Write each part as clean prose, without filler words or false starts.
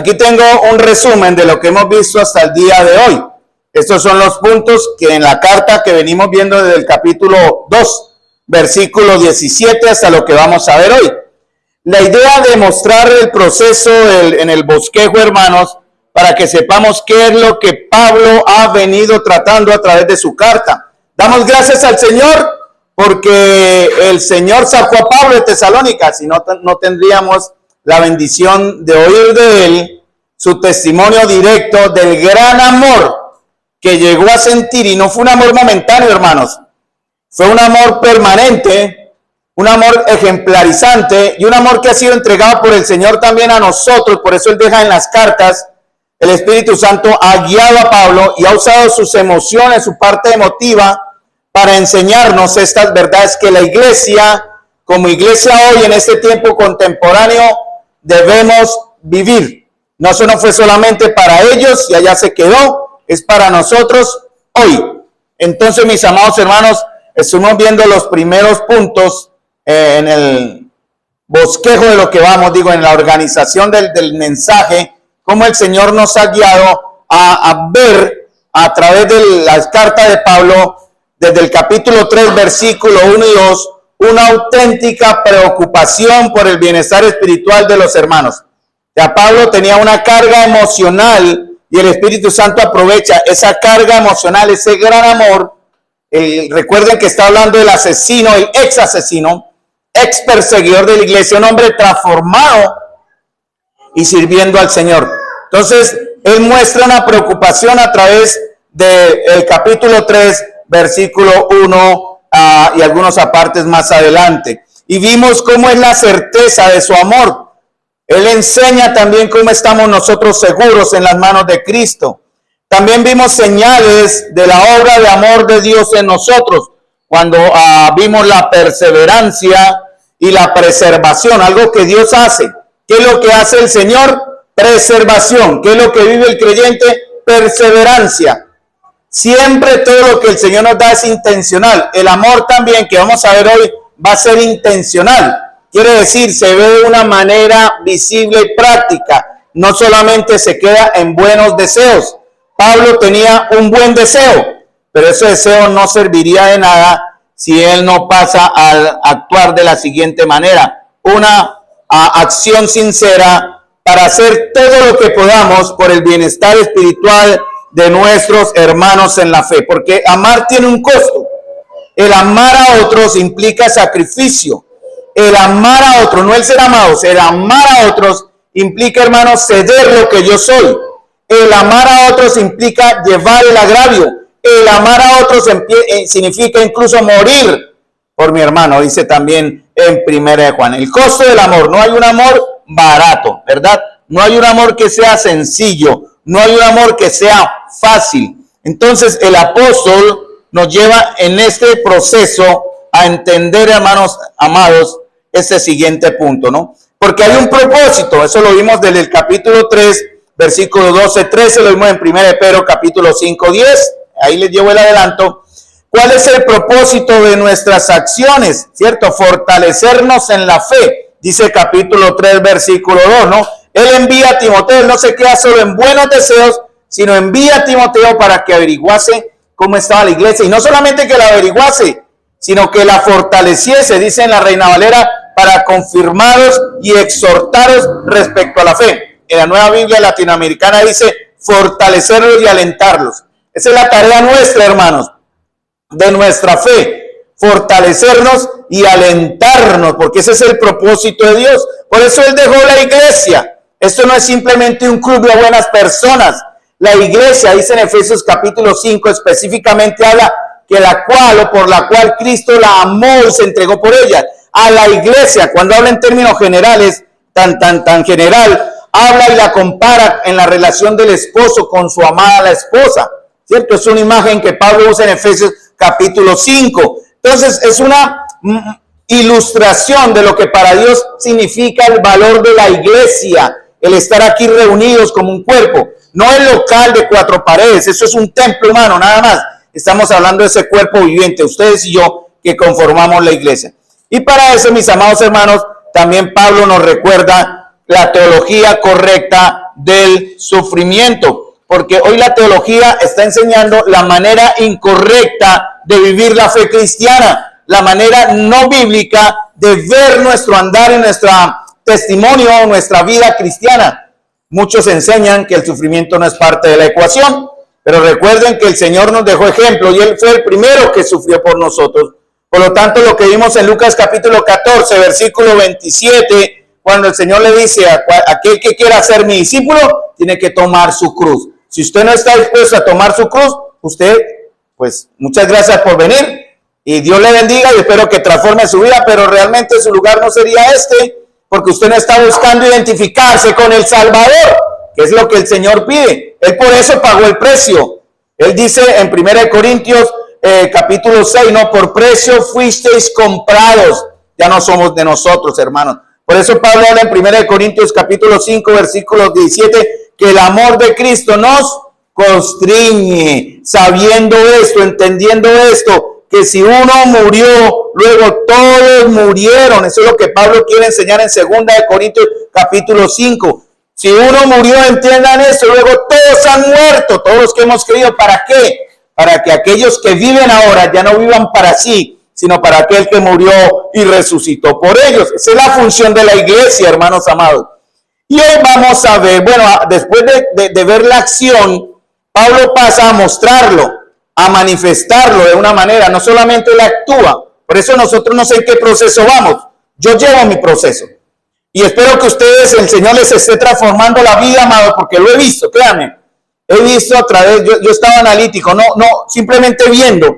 Aquí tengo un resumen de lo que hemos visto hasta el día de hoy. Estos son los puntos que en la carta que venimos viendo desde el capítulo 2, versículo 17 hasta lo que vamos a ver hoy. La idea de mostrar el proceso en el bosquejo, hermanos, para que sepamos qué es lo que Pablo ha venido tratando a través de su carta. Damos gracias al Señor porque el Señor sacó a Pablo de Tesalónica, si no, no tendríamos la bendición de oír de él su testimonio directo del gran amor que llegó a sentir, y no fue un amor momentáneo, hermanos, fue un amor permanente, un amor ejemplarizante y un amor que ha sido entregado por el Señor también a nosotros. Por eso él deja en las cartas, el Espíritu Santo ha guiado a Pablo y ha usado sus emociones, su parte emotiva, para enseñarnos estas verdades que la iglesia, como iglesia hoy en este tiempo contemporáneo, debemos vivir. No, eso no fue solamente para ellos y allá se quedó, es para nosotros hoy. Entonces, mis amados hermanos, estuvimos viendo los primeros puntos en el bosquejo de lo que vamos, en la organización del mensaje, cómo el Señor nos ha guiado a ver a través de las cartas de Pablo, desde el capítulo 3, versículo 1 y 2, una auténtica preocupación por el bienestar espiritual de los hermanos. Ya Pablo tenía una carga emocional y el Espíritu Santo aprovecha esa carga emocional, ese gran amor. Recuerden que está hablando del asesino, el ex asesino, ex perseguidor de la iglesia, un hombre transformado y sirviendo al Señor. Entonces, él muestra una preocupación a través del capítulo 3, versículo 1 y algunos apartes más adelante. Y vimos cómo es la certeza de su amor. Él enseña también cómo estamos nosotros seguros en las manos de Cristo. También vimos señales de la obra de amor de Dios en nosotros, cuando vimos la perseverancia y la preservación, algo que Dios hace. ¿Qué es lo que hace el Señor? Preservación. ¿Qué es lo que vive el creyente? Perseverancia. Siempre todo lo que el Señor nos da es intencional. El amor también, que vamos a ver hoy, va a ser intencional. Quiere decir, se ve de una manera visible y práctica. No solamente se queda en buenos deseos. Pablo tenía un buen deseo, pero ese deseo no serviría de nada si él no pasa a actuar de la siguiente manera. Una acción sincera para hacer todo lo que podamos por el bienestar espiritual de nuestros hermanos en la fe, porque amar tiene un costo. El amar a otros implica sacrificio. El amar a otros, no el ser amados, el amar a otros implica, hermanos, ceder lo que yo soy. El amar a otros implica llevar el agravio. El amar a otros significa incluso morir por mi hermano, dice también en 1 Juan. El costo del amor, no hay un amor barato, ¿verdad? No hay un amor que sea sencillo, no hay un amor que sea fácil. Entonces el apóstol nos lleva en este proceso a entender, hermanos amados, ese siguiente punto, ¿no? Porque hay un propósito, eso lo vimos desde el capítulo 3, versículo 12, 13, lo vimos en 1 Pedro, capítulo 5, 10, ahí les llevo el adelanto. ¿Cuál es el propósito de nuestras acciones? ¿Cierto? Fortalecernos en la fe, dice el capítulo 3, versículo 2, ¿no? Él envía a Timoteo, él no se queda solo en buenos deseos, sino envía a Timoteo para que averiguase cómo estaba la iglesia. Y no solamente que la averiguase, sino que la fortaleciese, dice en la Reina Valera, para confirmaros y exhortaros respecto a la fe. En la Nueva Biblia Latinoamericana dice fortalecerlos y alentarlos. Esa es la tarea nuestra, hermanos, de nuestra fe, fortalecernos y alentarnos, porque ese es el propósito de Dios. Por eso Él dejó la iglesia. Esto no es simplemente un club de buenas personas. La iglesia, dice en Efesios capítulo 5, específicamente habla que la cual o por la cual Cristo la amó y se entregó por ella. A la iglesia, cuando habla en términos generales, tan general, habla y la compara en la relación del esposo con su amada la esposa, ¿cierto? Es una imagen que Pablo usa en Efesios capítulo 5. Entonces es una ilustración de lo que para Dios significa el valor de la iglesia, el estar aquí reunidos como un cuerpo, no el local de 4 paredes, eso es un templo humano, nada más. Estamos hablando de ese cuerpo viviente, ustedes y yo, que conformamos la iglesia. Y para eso, mis amados hermanos, también Pablo nos recuerda la teología correcta del sufrimiento, porque hoy la teología está enseñando la manera incorrecta de vivir la fe cristiana, la manera no bíblica de ver nuestro andar y nuestro testimonio, nuestra vida cristiana. Muchos enseñan que el sufrimiento no es parte de la ecuación, pero recuerden que el Señor nos dejó ejemplo y Él fue el primero que sufrió por nosotros. Por lo tanto, lo que vimos en Lucas capítulo 14, versículo 27, cuando el Señor le dice a aquel que quiera ser mi discípulo, tiene que tomar su cruz. Si usted no está dispuesto a tomar su cruz, usted, pues, muchas gracias por venir y Dios le bendiga y espero que transforme su vida, pero realmente su lugar no sería este, porque usted no está buscando identificarse con el Salvador, que es lo que el Señor pide. Él por eso pagó el precio. Él dice en 1 Corintios capítulo 6, no, por precio fuisteis comprados, ya no somos de nosotros, hermanos. Por eso Pablo habla en 1 Corintios capítulo 5, versículo 17, que el amor de Cristo nos constriñe, sabiendo esto, entendiendo esto, que si uno murió, luego todos murieron. Eso es lo que Pablo quiere enseñar en 2 Corintios capítulo 5. Si uno murió, entiendan eso, luego todos han muerto, todos los que hemos creído. ¿Para qué? Para que aquellos que viven ahora ya no vivan para sí, sino para aquel que murió y resucitó por ellos. Esa es la función de la iglesia, hermanos amados. Y hoy vamos a ver, bueno, después de ver la acción, Pablo pasa a mostrarlo, a manifestarlo de una manera. No solamente él actúa, por eso nosotros no sé en qué proceso vamos. Yo llevo mi proceso. Y espero que ustedes, el Señor les esté transformando la vida, amado, porque lo he visto, créanme. He visto a través, yo estaba analítico, no, simplemente viendo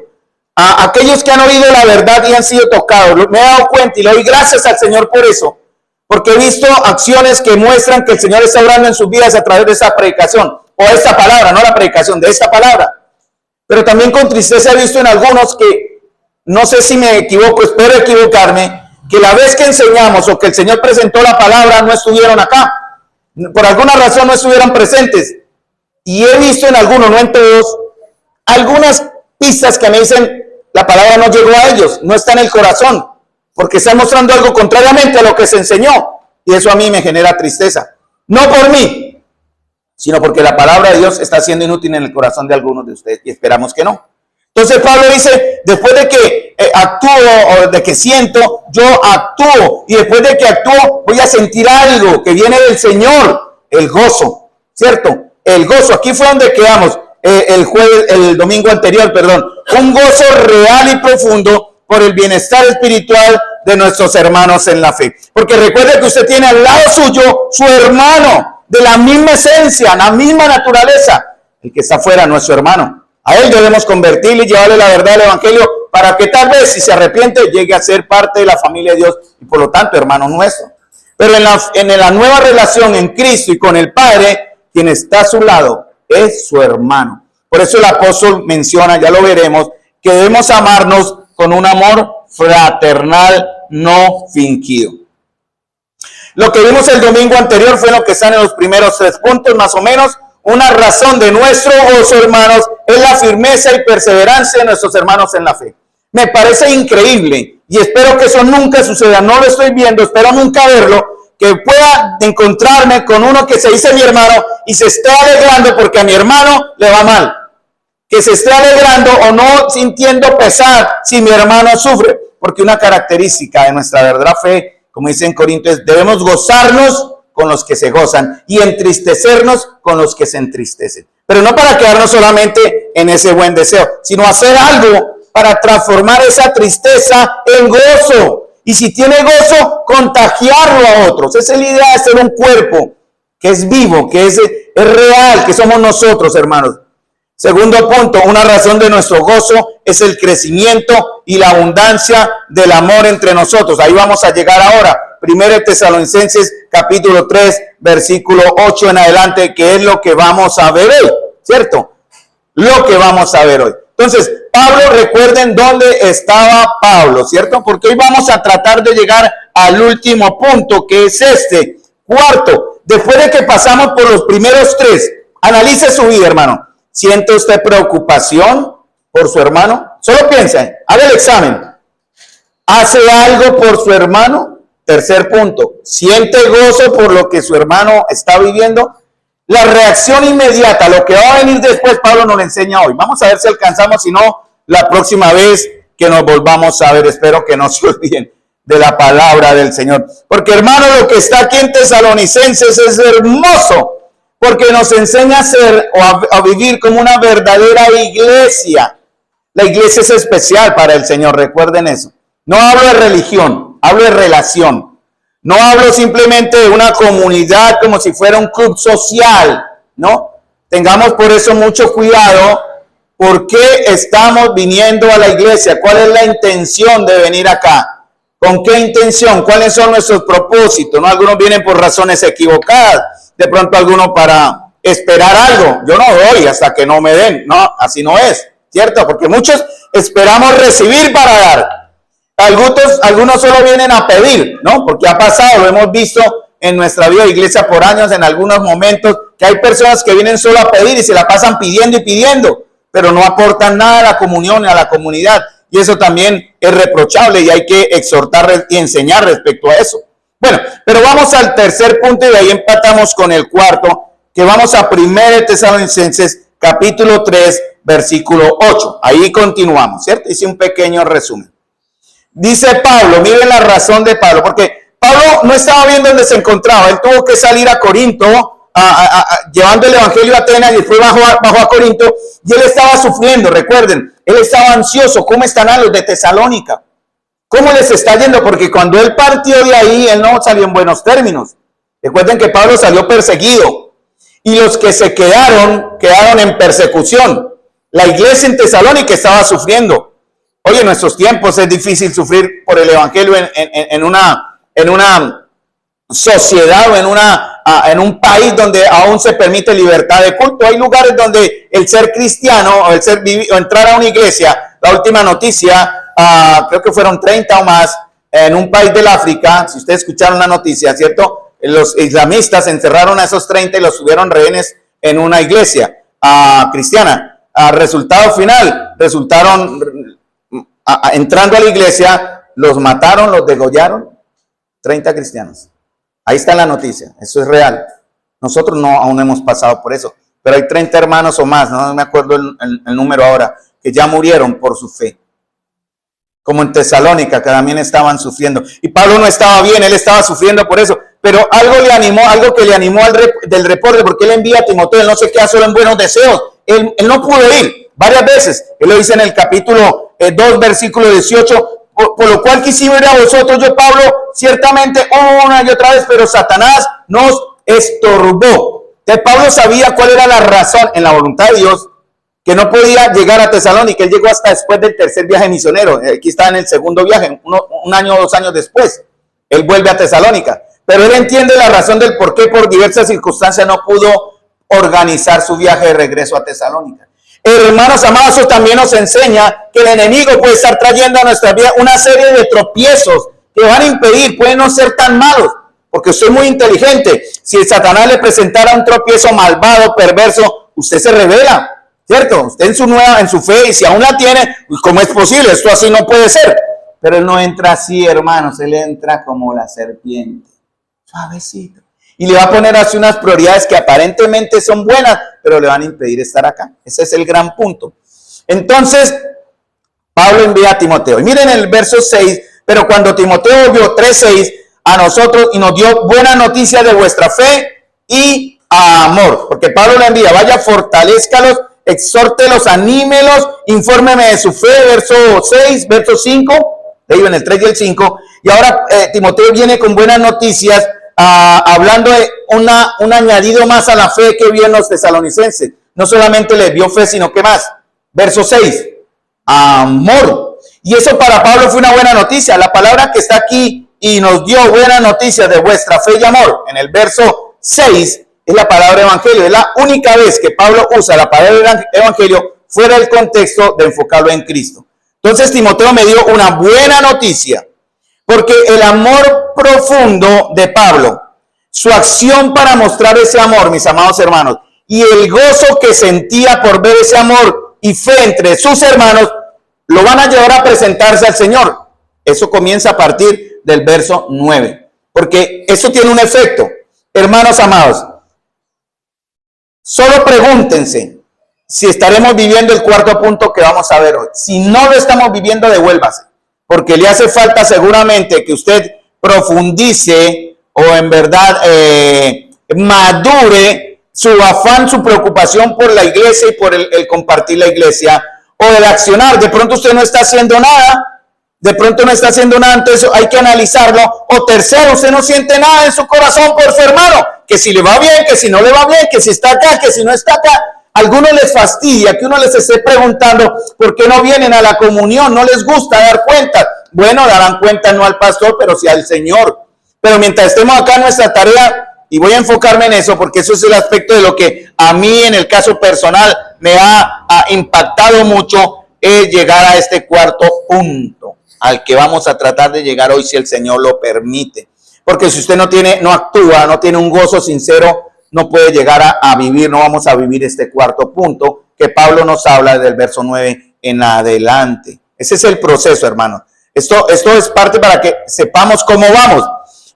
a aquellos que han oído la verdad y han sido tocados. Me he dado cuenta y le doy gracias al Señor por eso, porque he visto acciones que muestran que el Señor está obrando en sus vidas a través de esa predicación, o esta palabra, no la predicación, de esta palabra. Pero también con tristeza he visto en algunos que, no sé si me equivoco, espero equivocarme, que la vez que enseñamos o que el Señor presentó la palabra no estuvieron acá. Por alguna razón no estuvieron presentes. Y he visto en algunos, no en todos, algunas pistas que me dicen la palabra no llegó a ellos, no está en el corazón, porque están mostrando algo contrariamente a lo que se enseñó. Y eso a mí me genera tristeza. No por mí, sino porque la palabra de Dios está siendo inútil en el corazón de algunos de ustedes y esperamos que no. Entonces Pablo dice, después de que actúo o de que siento, yo actúo. Y después de que actúo, voy a sentir algo que viene del Señor, el gozo, ¿cierto? El gozo. Aquí fue donde quedamos el domingo anterior, perdón. Un gozo real y profundo por el bienestar espiritual de nuestros hermanos en la fe. Porque recuerde que usted tiene al lado suyo su hermano de la misma esencia, la misma naturaleza. El que está afuera no es su hermano. A él debemos convertirle y llevarle la verdad del evangelio para que tal vez si se arrepiente llegue a ser parte de la familia de Dios y por lo tanto hermano nuestro. Pero en la nueva relación en Cristo y con el Padre, quien está a su lado es su hermano. Por eso el apóstol menciona, ya lo veremos, que debemos amarnos con un amor fraternal no fingido. Lo que vimos el domingo anterior fue lo que están en los primeros 3 puntos más o menos. Una razón de nuestro gozo, hermanos, es la firmeza y perseverancia de nuestros hermanos en la fe. Me parece increíble y espero que eso nunca suceda. No lo estoy viendo, espero nunca verlo, que pueda encontrarme con uno que se dice mi hermano y se esté alegrando porque a mi hermano le va mal. Que se esté alegrando o no sintiendo pesar si mi hermano sufre. Porque una característica de nuestra verdadera fe, como dice en Corintios, debemos gozarnos con los que se gozan y entristecernos con los que se entristecen. Pero no para quedarnos solamente en ese buen deseo, sino hacer algo para transformar esa tristeza en gozo. Y si tiene gozo, contagiarlo a otros. Esa es la idea de ser un cuerpo que es vivo, que es real, que somos nosotros, hermanos. Segundo punto, una razón de nuestro gozo es el crecimiento y la abundancia del amor entre nosotros. Ahí vamos a llegar ahora. 1 Tesalonicenses capítulo 3, versículo 8 en adelante, que es lo que vamos a ver hoy, ¿cierto? Lo que vamos a ver hoy. Entonces, Pablo, recuerden dónde estaba Pablo, ¿cierto? Porque hoy vamos a tratar de llegar al último punto, que es este. Cuarto, después de que pasamos por los primeros 3, analice su vida, hermano. ¿Siente usted preocupación por su hermano? Solo piensa, haga el examen. ¿Hace algo por su hermano? Tercer punto, ¿siente gozo por lo que su hermano está viviendo? La reacción inmediata, lo que va a venir después, Pablo nos lo enseña hoy. Vamos a ver si alcanzamos, si no, la próxima vez que nos volvamos a ver. Espero que no se olviden de la palabra del Señor. Porque, hermano, lo que está aquí en Tesalonicenses es hermoso, porque nos enseña a ser o a vivir como una verdadera iglesia. La iglesia es especial para el Señor, recuerden eso. No hablo de religión, hablo de relación. No hablo simplemente de una comunidad como si fuera un club social, ¿no? Tengamos por eso mucho cuidado. ¿Por qué estamos viniendo a la iglesia? ¿Cuál es la intención de venir acá? ¿Con qué intención? ¿Cuáles son nuestros propósitos? ¿No? Algunos vienen por razones equivocadas. De pronto algunos para esperar algo. Yo no doy hasta que no me den. No, así no es, ¿cierto? Porque muchos esperamos recibir para dar. Algunos solo vienen a pedir, ¿no? Porque ha pasado, lo hemos visto en nuestra vida de iglesia por años, en algunos momentos, que hay personas que vienen solo a pedir y se la pasan pidiendo y pidiendo, pero no aportan nada a la comunión y a la comunidad. Y eso también es reprochable y hay que exhortar y enseñar respecto a eso. Bueno, pero vamos al tercer punto y de ahí empatamos con el cuarto, que vamos a 1 Tesalonicenses capítulo 3, versículo 8. Ahí continuamos, ¿cierto? Hice un pequeño resumen. Dice Pablo, miren la razón de Pablo, porque Pablo no estaba bien donde se encontraba. Él tuvo que salir a Corinto, llevando el evangelio a Atenas, y después bajó a Corinto, y él estaba sufriendo. Recuerden, él estaba ansioso. ¿Cómo están los de Tesalónica? ¿Cómo les está yendo? Porque cuando él partió de ahí, él no salió en buenos términos. Recuerden que Pablo salió perseguido, y los que se quedaron en persecución. La iglesia en Tesalónica estaba sufriendo. Hoy en nuestros tiempos es difícil sufrir por el evangelio en una sociedad o en un país donde aún se permite libertad de culto. Hay lugares donde el ser cristiano o entrar a una iglesia, la última noticia, creo que fueron 30 o más en un país del África. Si ustedes escucharon la noticia, ¿cierto? Los islamistas encerraron a esos 30 y los subieron rehenes en una iglesia cristiana. Resultado final, resultaron entrando a la iglesia, los mataron, los degollaron, 30 cristianos. Ahí está la noticia, eso es real. Nosotros aún no hemos pasado por eso, pero hay 30 hermanos o más, no me acuerdo el número ahora, que ya murieron por su fe. Como en Tesalónica, que también estaban sufriendo. Y Pablo no estaba bien, él estaba sufriendo por eso. Pero algo que le animó del reporte, porque él envía a Timoteo, él no se queda solo en buenos deseos. Él no pudo ir varias veces. Él lo dice en el capítulo 2, versículo 18. Por lo cual quisimos ir a vosotros, yo Pablo, ciertamente una y otra vez, pero Satanás nos estorbó. Entonces Pablo sabía cuál era la razón en la voluntad de Dios, que no podía llegar a Tesalónica. Él llegó hasta después del tercer viaje misionero. Aquí está en el segundo viaje, un año o 2 años después. Él vuelve a Tesalónica. Pero él entiende la razón del por qué por diversas circunstancias no pudo organizar su viaje de regreso a Tesalónica. Hermanos amados, eso también nos enseña que el enemigo puede estar trayendo a nuestra vida una serie de tropiezos que van a impedir, pueden no ser tan malos, porque usted es muy inteligente. Si el Satanás le presentara un tropiezo malvado, perverso, usted se revela, ¿cierto? Usted en su fe, y si aún la tiene, pues ¿cómo es posible? Esto así no puede ser. Pero él no entra así, hermanos, él entra como la serpiente, suavecito. Y le va a poner así unas prioridades que aparentemente son buenas, pero le van a impedir estar acá. Ese es el gran punto. Entonces, Pablo envía a Timoteo. Y miren el verso 6, pero cuando Timoteo volvió 3:6 a nosotros y nos dio buena noticia de vuestra fe y amor. Porque Pablo le envía, vaya, fortalézcalos, exhórtelos, anímelos, infórmeme de su fe, verso 6, verso 5, ahí en el 3 y el 5. Y ahora Timoteo viene con buenas noticias, hablando de un añadido más a la fe que vio en los tesalonicenses. No solamente les dio fe, sino que más. Verso 6, amor. Y eso para Pablo fue una buena noticia. La palabra que está aquí y nos dio buena noticia de vuestra fe y amor, en el verso 6, es la palabra evangelio. Es la única vez que Pablo usa la palabra evangelio fuera del contexto de enfocarlo en Cristo. Entonces Timoteo me dio una buena noticia, porque el amor profundo de Pablo, su acción para mostrar ese amor, mis amados hermanos, y el gozo que sentía por ver ese amor y fe entre sus hermanos, lo van a llevar a presentarse al Señor. Eso comienza a partir del verso 9, porque eso tiene un efecto. Hermanos amados, Solo pregúntense si estaremos viviendo el cuarto punto que vamos a ver hoy. Si no lo estamos viviendo, devuélvase, porque le hace falta seguramente que usted profundice o en verdad madure su afán, su preocupación por la iglesia y por el compartir la iglesia o el accionar. De pronto usted no está haciendo nada. De pronto no está haciendo nada, entonces hay que analizarlo. O tercero, usted no siente nada en su corazón por su hermano, que si le va bien, que si no le va bien, que si está acá, que si no está acá. A algunos les fastidia que uno les esté preguntando por qué no vienen a la comunión, no les gusta dar cuenta. Bueno, darán cuenta no al pastor, pero sí al Señor. Pero mientras estemos acá en nuestra tarea, y voy a enfocarme en eso, porque eso es el aspecto de lo que a mí en el caso personal me ha impactado mucho, es llegar a este cuarto punto al que vamos a tratar de llegar hoy si el Señor lo permite. Porque si usted no actúa, no tiene un gozo sincero, no puede llegar a vivir, no vamos a vivir este cuarto punto que Pablo nos habla del verso 9 en adelante. Ese es el proceso, hermanos. Esto es parte para que sepamos cómo vamos.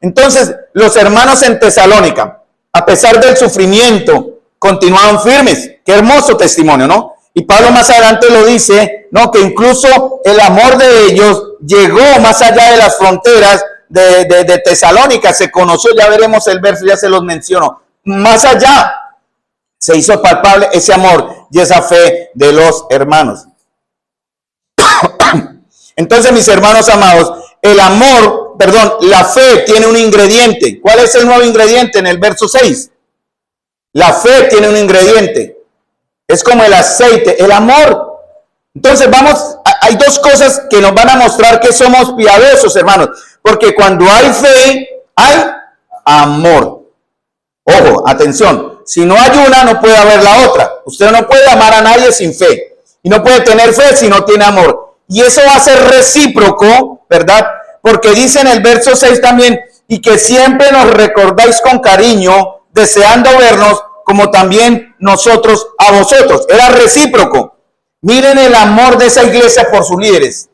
Entonces, los hermanos en Tesalónica, a pesar del sufrimiento, continuaron firmes. Qué hermoso testimonio, ¿no? Y Pablo más adelante lo dice, ¿no? Que incluso el amor de ellos llegó más allá de las fronteras de Tesalónica. Se conoció, ya veremos el verso, ya se los menciono. Más allá se hizo palpable ese amor y esa fe de los hermanos. Entonces, mis hermanos amados, la fe tiene un ingrediente. ¿Cuál es el nuevo ingrediente? En el verso 6. La fe tiene un ingrediente. Es como el aceite, el amor. Entonces hay dos cosas que nos van a mostrar que somos piadosos, hermanos. Porque cuando hay fe, hay amor. Ojo, atención. Si no hay una, no puede haber la otra. Usted no puede amar a nadie sin fe. Y no puede tener fe si no tiene amor. Y eso va a ser recíproco, ¿verdad? Porque dice en el verso 6 también, y que siempre nos recordáis con cariño, deseando vernos, como también nosotros a vosotros. Era recíproco. Miren el amor de esa iglesia por sus líderes.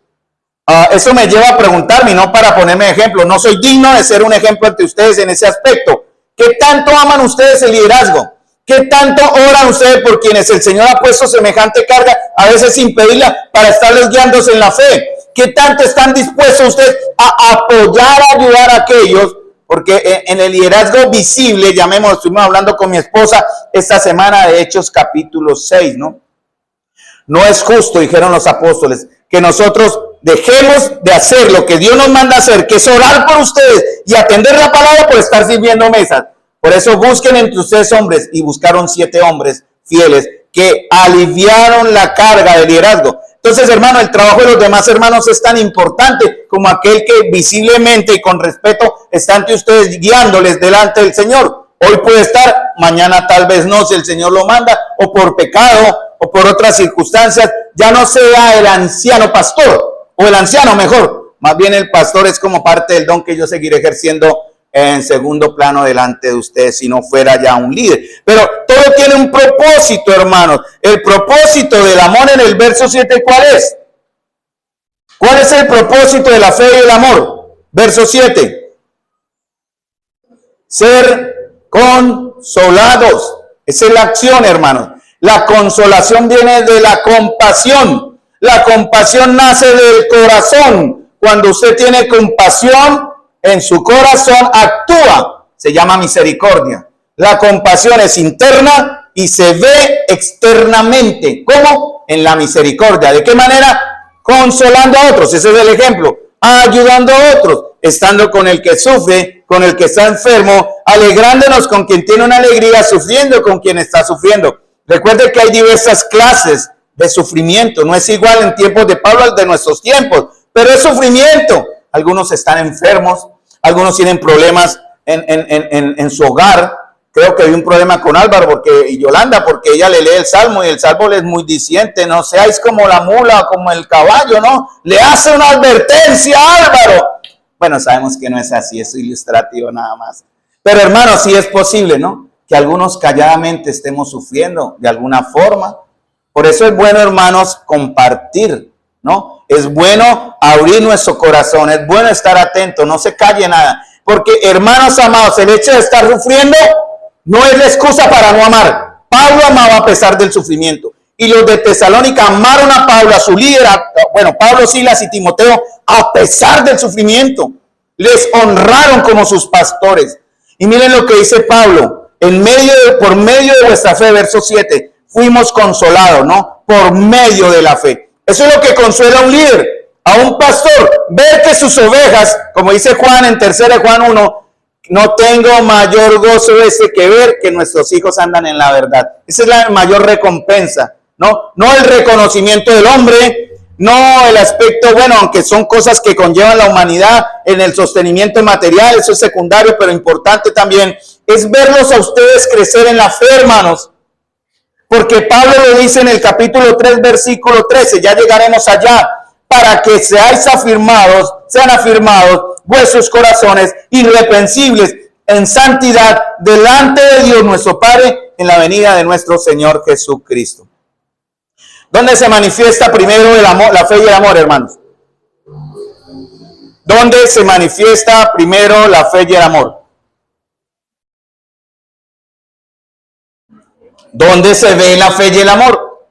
Eso me lleva a preguntarme, no para ponerme ejemplo. No soy digno de ser un ejemplo ante ustedes en ese aspecto. ¿Qué tanto aman ustedes el liderazgo? ¿Qué tanto oran ustedes por quienes el Señor ha puesto semejante carga, a veces sin pedirla, para estarles guiándose en la fe? ¿Qué tanto están dispuestos ustedes a apoyar, a ayudar a aquellos? Porque en el liderazgo visible, estuvimos hablando con mi esposa esta semana de Hechos capítulo 6, ¿no? No es justo, dijeron los apóstoles, que nosotros dejemos de hacer lo que Dios nos manda hacer, que es orar por ustedes y atender la palabra por estar sirviendo mesas. Por eso busquen entre ustedes hombres, y buscaron 7 hombres fieles que aliviaron la carga del liderazgo. Entonces, hermano, el trabajo de los demás hermanos es tan importante como aquel que visiblemente y con respeto está ante ustedes guiándoles delante del Señor. Hoy puede estar, mañana tal vez no, si el Señor lo manda, o por pecado, o por otras circunstancias. Ya no sea el anciano pastor, o el anciano mejor. Más bien el pastor es como parte del don que yo seguiré ejerciendo en segundo plano delante de ustedes, si no fuera ya un líder. Pero todo tiene un propósito, hermanos. El propósito del amor en el verso 7, ¿cuál es? ¿Cuál es el propósito de la fe y el amor? Verso 7. Ser consolados. Esa es la acción, hermanos. La consolación viene de la compasión. La compasión nace del corazón. Cuando usted tiene compasión en su corazón, actúa. Se llama misericordia. La compasión es interna y se ve externamente. ¿Cómo? En la misericordia. ¿De qué manera? Consolando a otros. Ese es el ejemplo. Ayudando a otros. Estando con el que sufre, con el que está enfermo, alegrándonos con quien tiene una alegría, sufriendo con quien está sufriendo. Recuerde que hay diversas clases de sufrimiento. No es igual en tiempos de Pablo al de nuestros tiempos, pero es sufrimiento. Algunos están enfermos, algunos tienen problemas en su hogar. Creo que hay un problema con Álvaro y Yolanda, porque ella le lee el Salmo y el Salmo le es muy diciente. No seáis como la mula o como el caballo, ¿no? Le hace una advertencia a Álvaro. Bueno, sabemos que no es así, es ilustrativo nada más. Pero hermanos, sí es posible, ¿no? Que algunos calladamente estemos sufriendo de alguna forma. Por eso es bueno, hermanos, compartir, ¿no? Es bueno abrir nuestro corazón, es bueno estar atento, no se calle nada. Porque, hermanos amados, el hecho de estar sufriendo no es la excusa para no amar. Pablo amaba a pesar del sufrimiento. Y los de Tesalónica amaron a Pablo, a su líder, bueno, Pablo, Silas y Timoteo, a pesar del sufrimiento. Les honraron como sus pastores. Y miren lo que dice Pablo, por medio de vuestra fe, verso 7, fuimos consolados, ¿no? Por medio de la fe. Eso es lo que consuela a un líder, a un pastor, ver que sus ovejas, como dice Juan en 3 Juan 1, no tengo mayor gozo ese que ver que nuestros hijos andan en la verdad. Esa es la mayor recompensa, ¿no? No el reconocimiento del hombre, no el aspecto, bueno, aunque son cosas que conllevan la humanidad en el sostenimiento material, eso es secundario, pero importante también, es verlos a ustedes crecer en la fe, hermanos. Porque Pablo lo dice en el capítulo 3, versículo 13, ya llegaremos allá, para que sean afirmados vuestros corazones irreprensibles en santidad delante de Dios nuestro Padre en la venida de nuestro Señor Jesucristo. ¿Dónde se manifiesta primero el amor, la fe y el amor, hermanos? ¿Dónde se manifiesta primero la fe y el amor? ¿Dónde se ve la fe y el amor?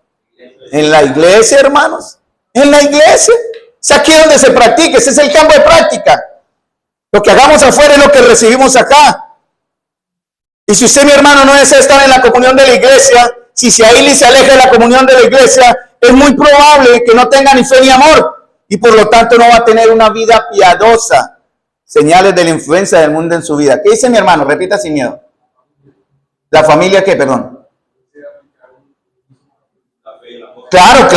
En la iglesia, hermanos. En la iglesia. Es aquí donde se practica. Ese es el campo de práctica. Lo que hagamos afuera es lo que recibimos acá. Y si usted, mi hermano, no desea estar en la comunión de la iglesia, si se aísla y se aleja de la comunión de la iglesia, es muy probable que no tenga ni fe ni amor. Y por lo tanto no va a tener una vida piadosa. Señales de la influencia del mundo en su vida. ¿Qué dice mi hermano? Repita sin miedo. ¿La familia qué? Perdón. Claro,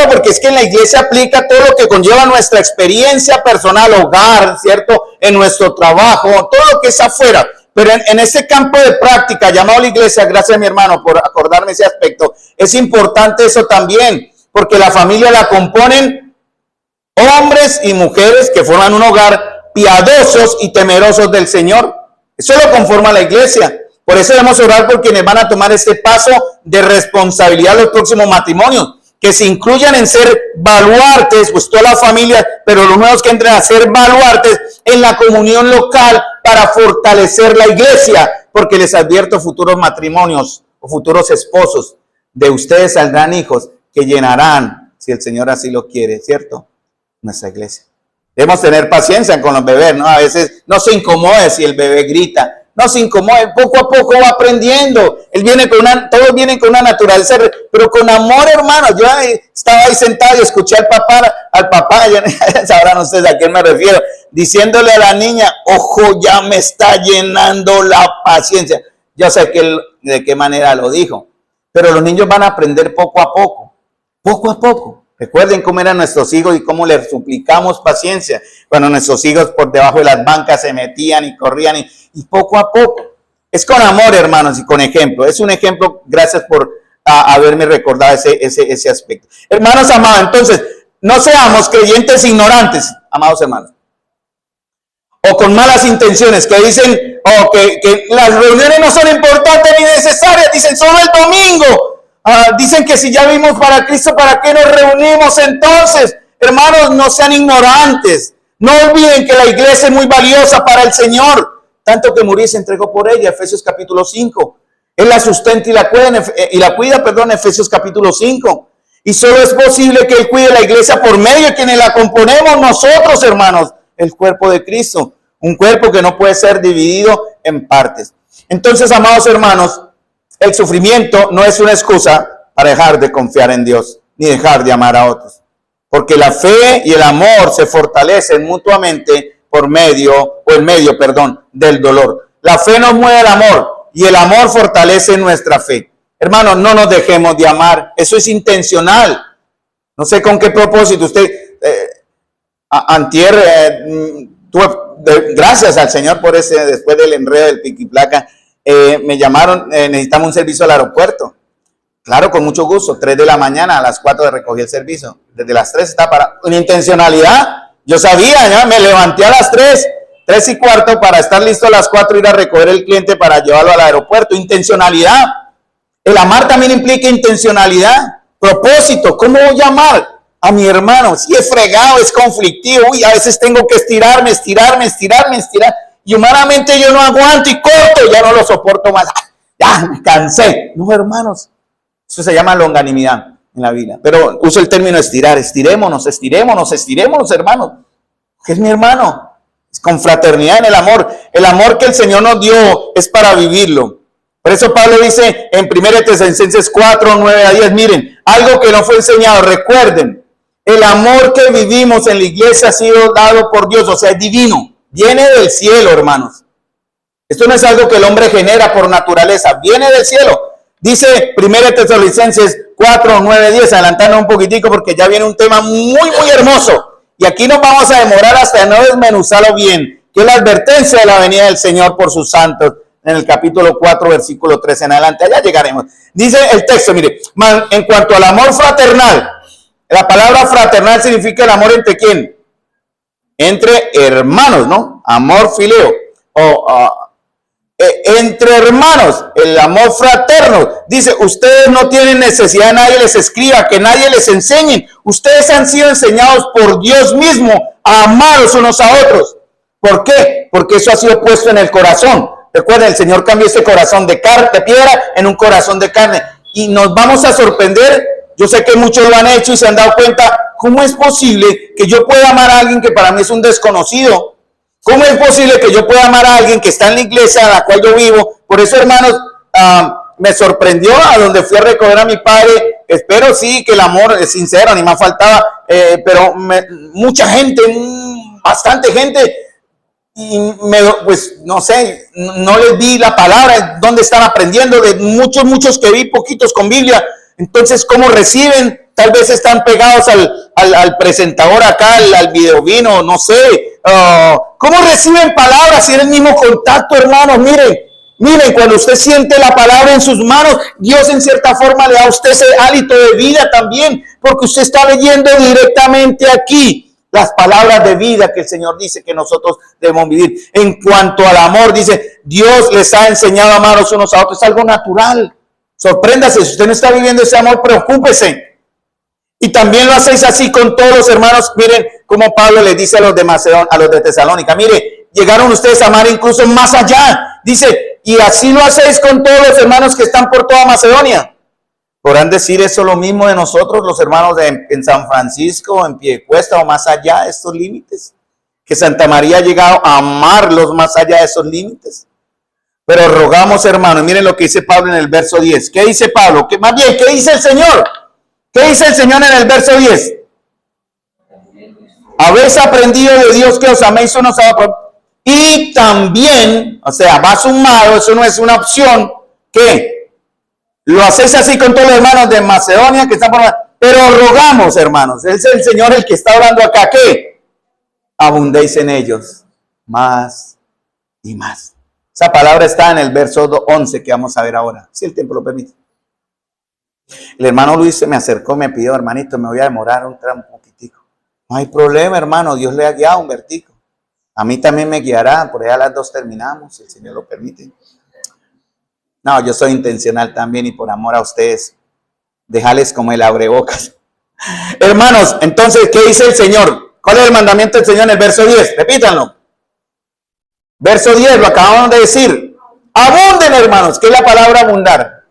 porque es que en la iglesia aplica todo lo que conlleva nuestra experiencia personal, hogar, ¿cierto? En nuestro trabajo, todo lo que es afuera. Pero en ese campo de práctica llamado la iglesia, gracias mi hermano por acordarme ese aspecto, es importante eso también, porque la familia la componen hombres y mujeres que forman un hogar piadosos y temerosos del Señor. Eso lo conforma la iglesia. Por eso debemos orar por quienes van a tomar este paso de responsabilidad en los próximos matrimonios, que se incluyan en ser baluartes, pues toda la familia, pero los nuevos que entren a ser baluartes en la comunión local para fortalecer la iglesia, porque les advierto, futuros matrimonios o futuros esposos, de ustedes saldrán hijos que llenarán, si el Señor así lo quiere, ¿cierto? Nuestra iglesia. Debemos tener paciencia con los bebés, ¿no? A veces no se incomode si el bebé grita. No se incomode, poco a poco va aprendiendo. Todos vienen con una naturaleza, pero con amor, hermano. Yo estaba ahí sentado y escuché al papá, ya sabrán ustedes a quién me refiero, diciéndole a la niña, ojo, ya me está llenando la paciencia. Yo sé de qué manera lo dijo, pero los niños van a aprender poco a poco. Recuerden cómo eran nuestros hijos y cómo les suplicamos paciencia. Cuando nuestros hijos por debajo de las bancas se metían y corrían y poco a poco. Es con amor, hermanos, y con ejemplo. Es un ejemplo, gracias por haberme recordado ese aspecto. Hermanos amados, entonces, no seamos creyentes ignorantes, amados hermanos. O con malas intenciones, que dicen que las reuniones no son importantes ni necesarias, dicen solo el domingo. Dicen que si ya vimos para Cristo, ¿para qué nos reunimos entonces? Hermanos, no sean ignorantes. No olviden que la iglesia es muy valiosa para el Señor. Tanto que murió y se entregó por ella, Efesios capítulo 5. Él la sustenta y la cuida, Efesios capítulo 5. Y solo es posible que Él cuide la iglesia por medio de quienes la componemos nosotros, hermanos, el cuerpo de Cristo. Un cuerpo que no puede ser dividido en partes. Entonces, amados hermanos, el sufrimiento no es una excusa para dejar de confiar en Dios, ni dejar de amar a otros. Porque la fe y el amor se fortalecen mutuamente en medio del dolor. La fe nos mueve el amor y el amor fortalece nuestra fe. Hermanos, no nos dejemos de amar. Eso es intencional. No sé con qué propósito usted, gracias al Señor por después del enredo del piquiplaca, me llamaron, necesitamos un servicio al aeropuerto. Claro, con mucho gusto, 3 de la mañana, a las 4 recogí el servicio. Desde las 3 está para una intencionalidad. Yo sabía, ya me levanté a las 3:15 para estar listo a las 4, ir a recoger el cliente para llevarlo al aeropuerto. Intencionalidad. El amar también implica intencionalidad, propósito. ¿Cómo voy a amar a mi hermano? Si es fregado, es conflictivo. Uy, a veces tengo que estirarme. Y humanamente yo no aguanto y corto, ya no lo soporto más. ya me cansé. No, hermanos, eso se llama longanimidad en la Biblia. Pero uso el término estirar. Estirémonos, hermanos. ¿Qué es mi hermano? Es con fraternidad en el amor. El amor que el Señor nos dio es para vivirlo. Por eso Pablo dice en 1 Tesalonicenses 4, 9 a 10, miren, algo que no fue enseñado, recuerden, el amor que vivimos en la iglesia ha sido dado por Dios, o sea, es divino, viene del cielo, hermanos. Esto no es algo que el hombre genera por naturaleza, viene del cielo. Dice 1 Tesalonicenses 4, 9, 10, adelantando un poquitico porque ya viene un tema muy hermoso. Y aquí nos vamos a demorar hasta no desmenuzarlo bien, que es la advertencia de la venida del Señor por sus santos, en el capítulo 4, versículo 3 en adelante. Allá llegaremos. Dice el texto, mire, en cuanto al amor fraternal, la palabra fraternal significa el amor entre quién? Entre hermanos, ¿no? Amor fileo. Entre hermanos, el amor fraterno. Dice, ustedes no tienen necesidad de nadie les escriba, que nadie les enseñe. Ustedes han sido enseñados por Dios mismo a amaros unos a otros. ¿Por qué? Porque eso ha sido puesto en el corazón. Recuerden, el Señor cambió ese corazón de piedra en un corazón de carne. Y nos vamos a sorprender. Yo sé que muchos lo han hecho y se han dado cuenta. ¿Cómo es posible que yo pueda amar a alguien que para mí es un desconocido? ¿Cómo es posible que yo pueda amar a alguien que está en la iglesia a la cual yo vivo? Por eso, hermanos, me sorprendió a donde fui a recoger a mi padre. Espero sí que el amor es sincero, ni más faltaba. Pero mucha gente, bastante gente, y pues no sé, no les vi la palabra, dónde están aprendiendo, de muchos que vi, poquitos con Biblia. Entonces, ¿cómo reciben? Tal vez están pegados al presentador acá, al videovino, no sé. ¿Cómo reciben palabras si es el mismo contacto, hermanos? Miren, cuando usted siente la palabra en sus manos, Dios en cierta forma le da a usted ese hálito de vida también, porque usted está leyendo directamente aquí las palabras de vida que el Señor dice que nosotros debemos vivir. En cuanto al amor, dice, Dios les ha enseñado a amaros unos a otros. Es algo natural. Sorpréndase, si usted no está viviendo ese amor, preocúpese. Y también lo hacéis así con todos los hermanos. Miren cómo Pablo les dice a los de Macedonia, a los de Tesalónica. Mire, llegaron ustedes a amar incluso más allá. Dice, y así lo hacéis con todos los hermanos que están por toda Macedonia. ¿Podrán decir eso lo mismo de nosotros, los hermanos en San Francisco, en Piedecuesta o más allá de estos límites? Que Santa María ha llegado a amarlos más allá de esos límites. Pero rogamos, hermanos, miren lo que dice Pablo en el verso 10. ¿Qué dice Pablo? Más bien, ¿qué dice el Señor? ¿Qué dice el Señor en el verso 10? Habéis aprendido de Dios que os améis unos a otros. Y también, o sea, va sumado, eso no es una opción, que lo hacéis así con todos los hermanos de Macedonia que están por... Pero rogamos, hermanos, es el Señor el que está hablando acá, que abundéis en ellos más y más. Esa palabra está en el verso 11 que vamos a ver ahora, si el tiempo lo permite. El hermano Luis se me acercó, me pidió, hermanito, me voy a demorar un poquitico. No hay problema, hermano, Dios le ha guiado un vertico. A mí también me guiará, por ahí a las 2 terminamos, si el Señor lo permite. No, yo soy intencional también y por amor a ustedes, dejarles como el abrebocas. Hermanos, entonces, ¿qué dice el Señor? ¿Cuál es el mandamiento del Señor en el verso 10? Repítanlo. Verso 10, lo acabamos de decir. Abunden, hermanos, ¿qué es la palabra abundar?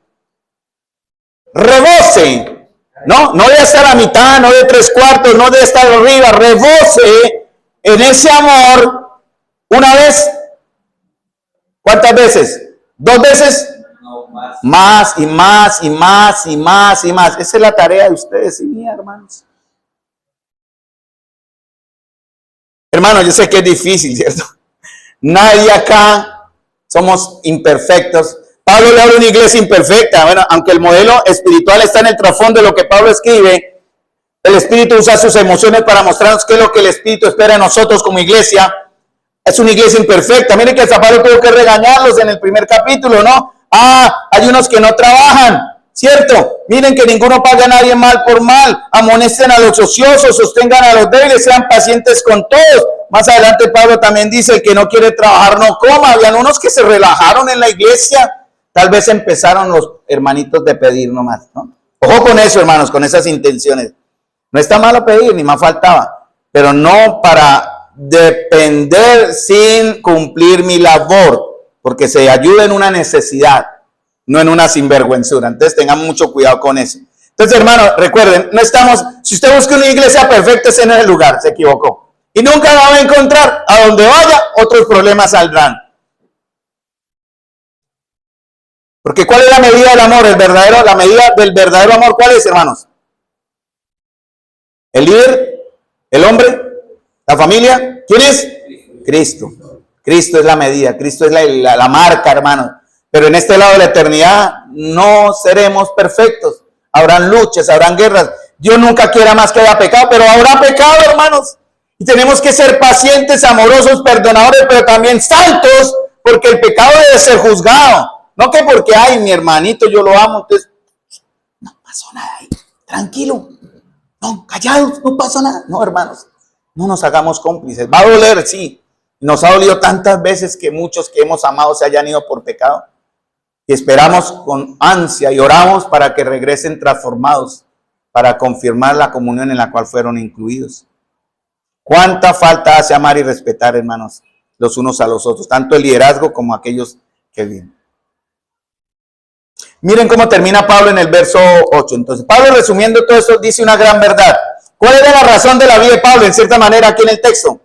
Rebose, no de estar a mitad, no de 3/4, no de estar arriba, rebose en ese amor una vez. ¿Cuántas veces? 2 veces. No, más y más y más y más y más. Esa es la tarea de ustedes y mía, hermanos. Hermanos, yo sé que es difícil, ¿cierto? Nadie acá somos imperfectos. Pablo le habla a una iglesia imperfecta. Bueno, aunque el modelo espiritual está en el trasfondo de lo que Pablo escribe, el Espíritu usa sus emociones para mostrarnos qué es lo que el Espíritu espera de nosotros como iglesia. Es una iglesia imperfecta. Miren que el Pablo tuvo que regañarlos en el primer capítulo, ¿no? Hay unos que no trabajan, ¿cierto? Miren que ninguno paga a nadie mal por mal. Amonesten a los ociosos, sostengan a los débiles, sean pacientes con todos. Más adelante Pablo también dice, el que no quiere trabajar no coma. Habían unos que se relajaron en la iglesia. Tal vez empezaron los hermanitos de pedir nomás, ¿no? Ojo con eso, hermanos, con esas intenciones. No está malo pedir, ni más faltaba, pero no para depender sin cumplir mi labor, porque se ayuda en una necesidad. no en una sinvergüenzura. Entonces tengamos mucho cuidado con eso. Entonces, hermano, recuerden, no estamos, si usted busca una iglesia perfecta, ese no es el lugar, se equivocó. Y nunca la va a encontrar. A donde vaya, otros problemas saldrán. Porque ¿cuál es la medida del amor? La medida del verdadero amor, ¿cuál es, hermanos? ¿El líder? ¿El hombre? ¿La familia? ¿Quién es? Cristo. Cristo es la medida, Cristo es la marca, hermanos. Pero en este lado de la eternidad no seremos perfectos. Habrán luchas, habrán guerras. Dios nunca quiera más que haya pecado, pero habrá pecado, hermanos. Y tenemos que ser pacientes, amorosos, perdonadores, pero también santos, porque el pecado debe ser juzgado. No que porque, ay, mi hermanito, yo lo amo, entonces, no pasó nada ahí, tranquilo. No, callados, no pasa nada. No, hermanos, no nos hagamos cómplices. Va a doler, sí. Nos ha dolido tantas veces que muchos que hemos amado se hayan ido por pecado. Y esperamos con ansia y oramos para que regresen transformados, para confirmar la comunión en la cual fueron incluidos. ¿Cuánta falta hace amar y respetar, hermanos, los unos a los otros? Tanto el liderazgo como aquellos que viven. Miren cómo termina Pablo en el verso 8. Entonces, Pablo, resumiendo todo esto, dice una gran verdad. ¿Cuál era la razón de la vida de Pablo, en cierta manera, aquí en el texto?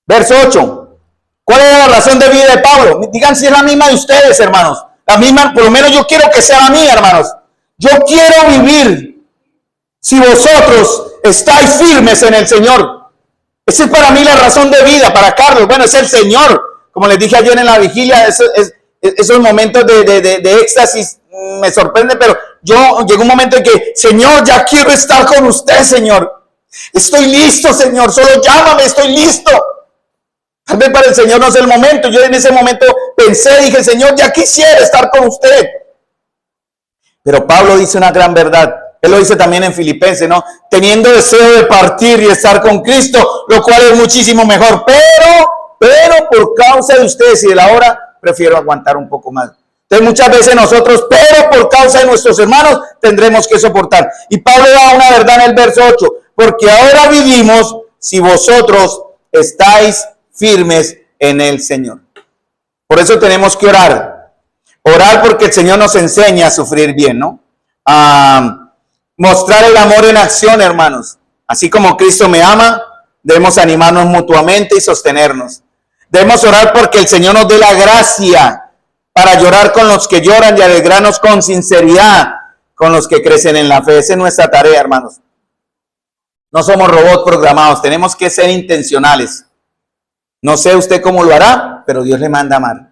Verso 8. ¿Cuál era la razón de vida de Pablo? Digan si es la misma de ustedes, hermanos. La misma, por lo menos yo quiero que sea la mía, hermanos. Yo quiero vivir si vosotros estáis firmes en el Señor. Esa es para mí la razón de vida, para Carlos. Bueno, es el Señor. Como les dije ayer en la vigilia, esos momentos de éxtasis me sorprenden, pero llegó un momento en que, Señor, ya quiero estar con usted, Señor. Estoy listo, Señor. Solo llámame, estoy listo. Tal vez para el Señor no es el momento. Yo en ese momento pensé, dije, Señor, ya quisiera estar con usted. Pero Pablo dice una gran verdad. Él lo dice también en Filipenses, ¿no? Teniendo deseo de partir y estar con Cristo, lo cual es muchísimo mejor. Pero por causa de ustedes y de la hora, prefiero aguantar un poco más. Entonces muchas veces nosotros, pero por causa de nuestros hermanos, tendremos que soportar. Y Pablo da una verdad en el verso 8. Porque ahora vivimos si vosotros estáis firmes en el Señor. Por eso tenemos que orar. Orar porque el Señor nos enseña a sufrir bien, ¿no? Mostrar el amor en acción, hermanos. Así como Cristo me ama, debemos animarnos mutuamente y sostenernos. Debemos orar porque el Señor nos dé la gracia para llorar con los que lloran y alegrarnos con sinceridad con los que crecen en la fe. Esa es nuestra tarea, hermanos. No somos robots programados, tenemos que ser intencionales. No sé usted cómo lo hará, pero Dios le manda a amar.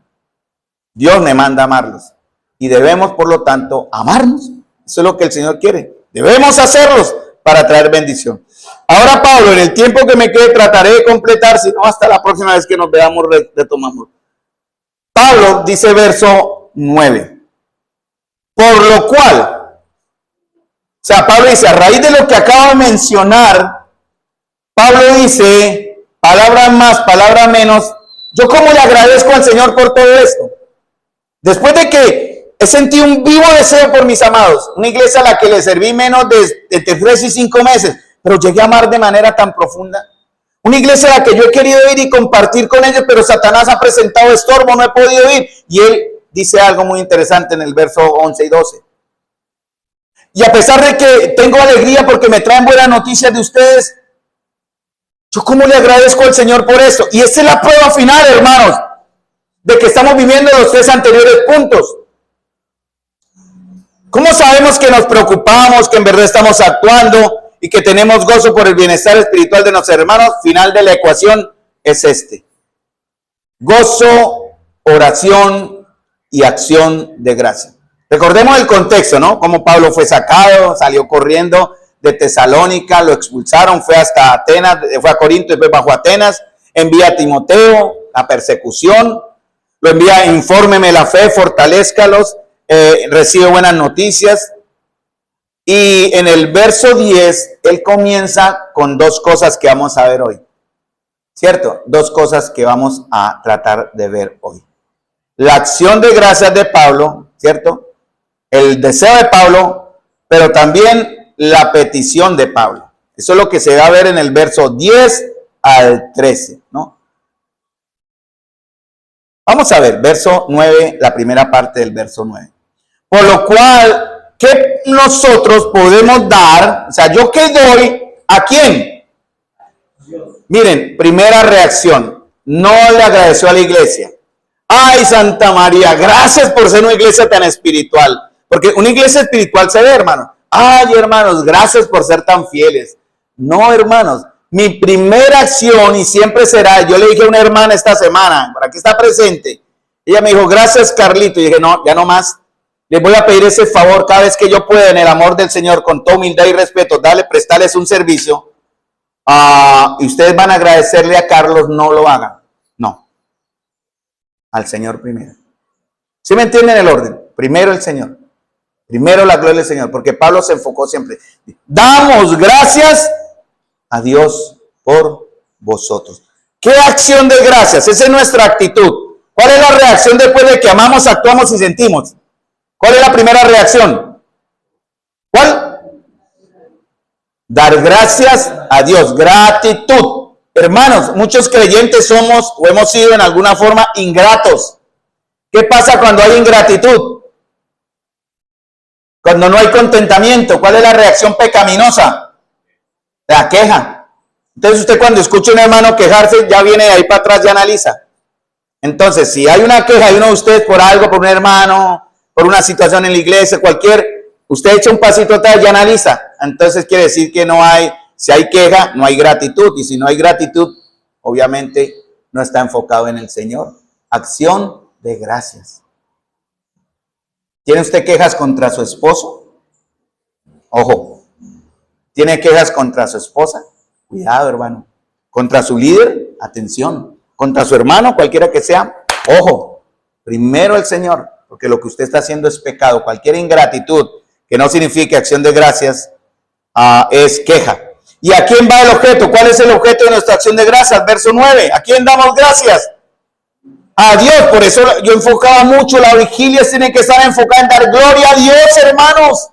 Dios le manda a amarlos. Y debemos, por lo tanto, amarnos. Eso es lo que el Señor quiere. Debemos hacerlos para traer bendición. Ahora, Pablo, en el tiempo que me quede, trataré de completar, si no, hasta la próxima vez que nos veamos, retomamos. Pablo dice verso 9. Por lo cual, o sea, Pablo dice, a raíz de lo que acabo de mencionar, Pablo dice, palabras más, palabras menos, yo cómo le agradezco al Señor por todo esto. Después de que he sentido un vivo deseo por mis amados, una iglesia a la que le serví menos de entre 3 y 5 meses, pero llegué a amar de manera tan profunda. Una iglesia a la que yo he querido ir y compartir con ellos, pero Satanás ha presentado estorbo, no he podido ir. Y él dice algo muy interesante en el verso 11 y 12. Y a pesar de que tengo alegría porque me traen buenas noticias de ustedes, yo cómo le agradezco al Señor por esto. Y esta es la prueba final, hermanos, de que estamos viviendo los 3 anteriores puntos. ¿Cómo sabemos que nos preocupamos, que en verdad estamos actuando y que tenemos gozo por el bienestar espiritual de nuestros hermanos? Final de la ecuación es este: gozo, oración y acción de gracia. Recordemos el contexto, ¿no? Cómo Pablo fue sacado, salió corriendo de Tesalónica, lo expulsaron, fue hasta Atenas, fue a Corinto y después bajó a Atenas, envía a Timoteo, la persecución, lo envía, infórmeme la fe, fortalézcalos, recibe buenas noticias. Y en el verso 10, él comienza con 2 cosas que vamos a ver hoy, ¿cierto? 2 cosas que vamos a tratar de ver hoy. La acción de gracias de Pablo, ¿cierto? El deseo de Pablo, pero también la petición de Pablo. Eso es lo que se va a ver en el verso 10 al 13, ¿no? Vamos a ver, verso 9, la primera parte del verso 9. Por lo cual, ¿qué nosotros podemos dar? O sea, ¿yo qué doy? ¿A quién? Miren, primera reacción, no le agradeció a la iglesia. Ay, Santa María, gracias por ser una iglesia tan espiritual. Porque una iglesia espiritual se ve, hermano. Ay, hermanos, gracias por ser tan fieles. No, hermanos, mi primera acción, y siempre será, yo le dije a una hermana esta semana, por aquí está presente, ella me dijo, gracias, Carlito, y dije, no, ya no más. Les voy a pedir ese favor cada vez que yo pueda, en el amor del Señor, con toda humildad y respeto, prestarles un servicio. Y ustedes van a agradecerle a Carlos, no lo hagan. No. Al Señor primero. ¿Sí me entienden el orden? Primero el Señor. Primero la gloria del Señor, porque Pablo se enfocó siempre. Damos gracias a Dios por vosotros. ¿Qué acción de gracias? Esa es nuestra actitud. ¿Cuál es la reacción después de que amamos, actuamos y sentimos? ¿Cuál es la primera reacción? ¿Cuál? Dar gracias a Dios. Gratitud. Hermanos, muchos creyentes somos o hemos sido en alguna forma ingratos. ¿Qué pasa cuando hay ingratitud? Cuando no hay contentamiento, ¿cuál es la reacción pecaminosa? La queja. Entonces usted cuando escucha a un hermano quejarse, ya viene de ahí para atrás y analiza. Entonces, si hay una queja de uno de ustedes por algo, por un hermano, por una situación en la iglesia, usted echa un pasito atrás y analiza. Entonces quiere decir que no hay, si hay queja, no hay gratitud. Y si no hay gratitud, obviamente no está enfocado en el Señor. Acción de gracias. ¿Tiene usted quejas contra su esposo? Ojo. ¿Tiene quejas contra su esposa? Cuidado, hermano. ¿Contra su líder? Atención. ¿Contra su hermano, cualquiera que sea? Ojo. Primero el Señor, porque lo que usted está haciendo es pecado. Cualquier ingratitud que no signifique acción de gracias es queja. ¿Y a quién va el objeto? ¿Cuál es el objeto de nuestra acción de gracias? Verso 9. ¿A quién damos gracias? A Dios. Por eso yo enfocaba mucho, la vigilia tiene que estar enfocada en dar gloria a Dios, hermanos.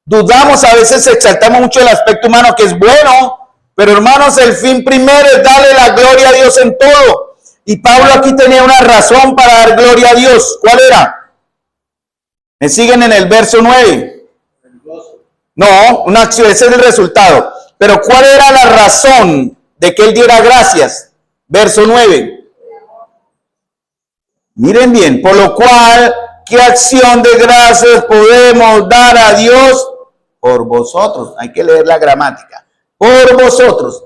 Dudamos, a veces exaltamos mucho el aspecto humano, que es bueno, pero hermanos, el fin primero es darle la gloria a Dios en todo. Y Pablo aquí tenía una razón para dar gloria a Dios. ¿Cuál era? ¿Me siguen en el verso 9? No, una acción, ese es el resultado. Pero ¿cuál era la razón de que él diera gracias? Verso 9. Miren bien, por lo cual, ¿qué acción de gracias podemos dar a Dios? Por vosotros. Hay que leer la gramática. Por vosotros.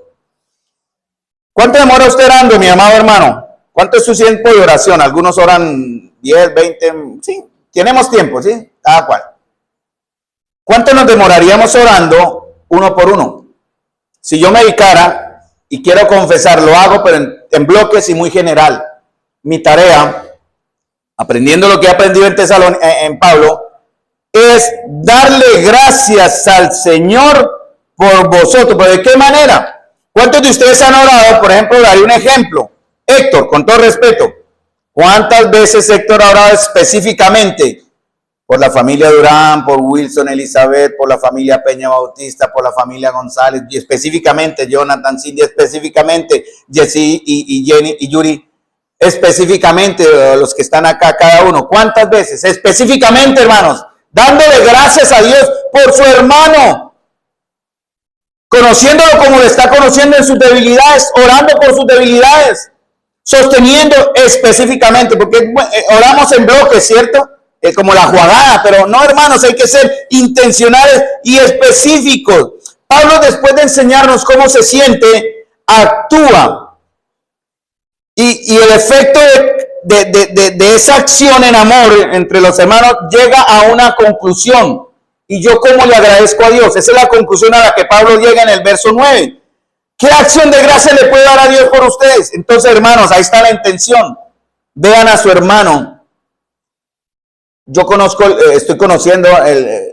¿Cuánto demora usted orando, mi amado hermano? ¿Cuánto es su tiempo de oración? Algunos oran 10, 20, sí, tenemos tiempo, ¿sí? Cada cual. ¿Cuánto nos demoraríamos orando uno por uno? Si yo me dedicara, y quiero confesar, lo hago, pero en bloques y muy general. Mi tarea, aprendiendo lo que he aprendido en Pablo, es darle gracias al Señor por vosotros. ¿Pero de qué manera? ¿Cuántos de ustedes han orado? Por ejemplo, daré un ejemplo. Héctor, con todo respeto, ¿cuántas veces Héctor ha orado específicamente por la familia Durán, por Wilson, Elizabeth, por la familia Peña Bautista, por la familia González, y específicamente Jonathan, Cindy, específicamente Jesse y Jenny y Yuri? Específicamente los que están acá, cada uno, ¿cuántas veces? Específicamente, hermanos, dándole gracias a Dios por su hermano, conociéndolo como le está conociendo en sus debilidades, orando por sus debilidades, sosteniendo específicamente, porque oramos en bloques, ¿cierto? Como la jugada, pero no, hermanos, hay que ser intencionales y específicos. Pablo, después de enseñarnos cómo se siente, actúa. Y el efecto de esa acción en amor entre los hermanos llega a una conclusión. Y yo, ¿cómo le agradezco a Dios? Esa es la conclusión a la que Pablo llega en el verso 9. ¿Qué acción de gracia le puede dar a Dios por ustedes? Entonces, hermanos, ahí está la intención. Vean a su hermano. Yo estoy conociendo,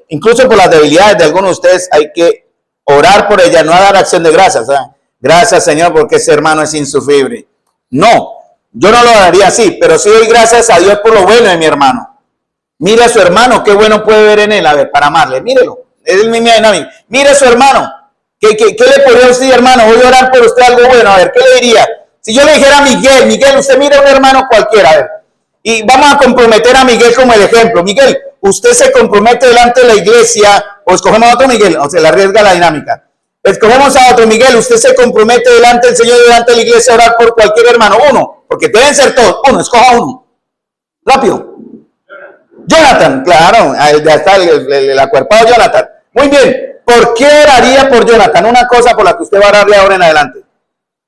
incluso por las debilidades de algunos de ustedes, hay que orar por ella, no a dar acción de gracias. Gracias, Señor, porque ese hermano es insufrible. No, yo no lo haría así, pero sí doy gracias a Dios por lo bueno de mi hermano. Mire a su hermano, qué bueno puede ver en él, a ver, para amarle, mírelo. Es mi dinámica. Mire a su hermano. ¿Qué le podría decir, hermano? Voy a orar por usted algo bueno, a ver, ¿qué le diría? Si yo le dijera a Miguel, usted mira a un hermano cualquiera, a ver. Y vamos a comprometer a Miguel como el ejemplo. Miguel, usted se compromete delante de la iglesia, o escogemos a otro Miguel, o se le arriesga la dinámica. Escogemos a otro Miguel, usted se compromete delante del Señor, delante de la iglesia, a orar por cualquier hermano, uno, porque deben ser todos, uno, escoja uno. Rápido. Jonathan, claro, ya está el acuerpado Jonathan. Muy bien, ¿por qué oraría por Jonathan? Una cosa por la que usted va a orarle ahora en adelante.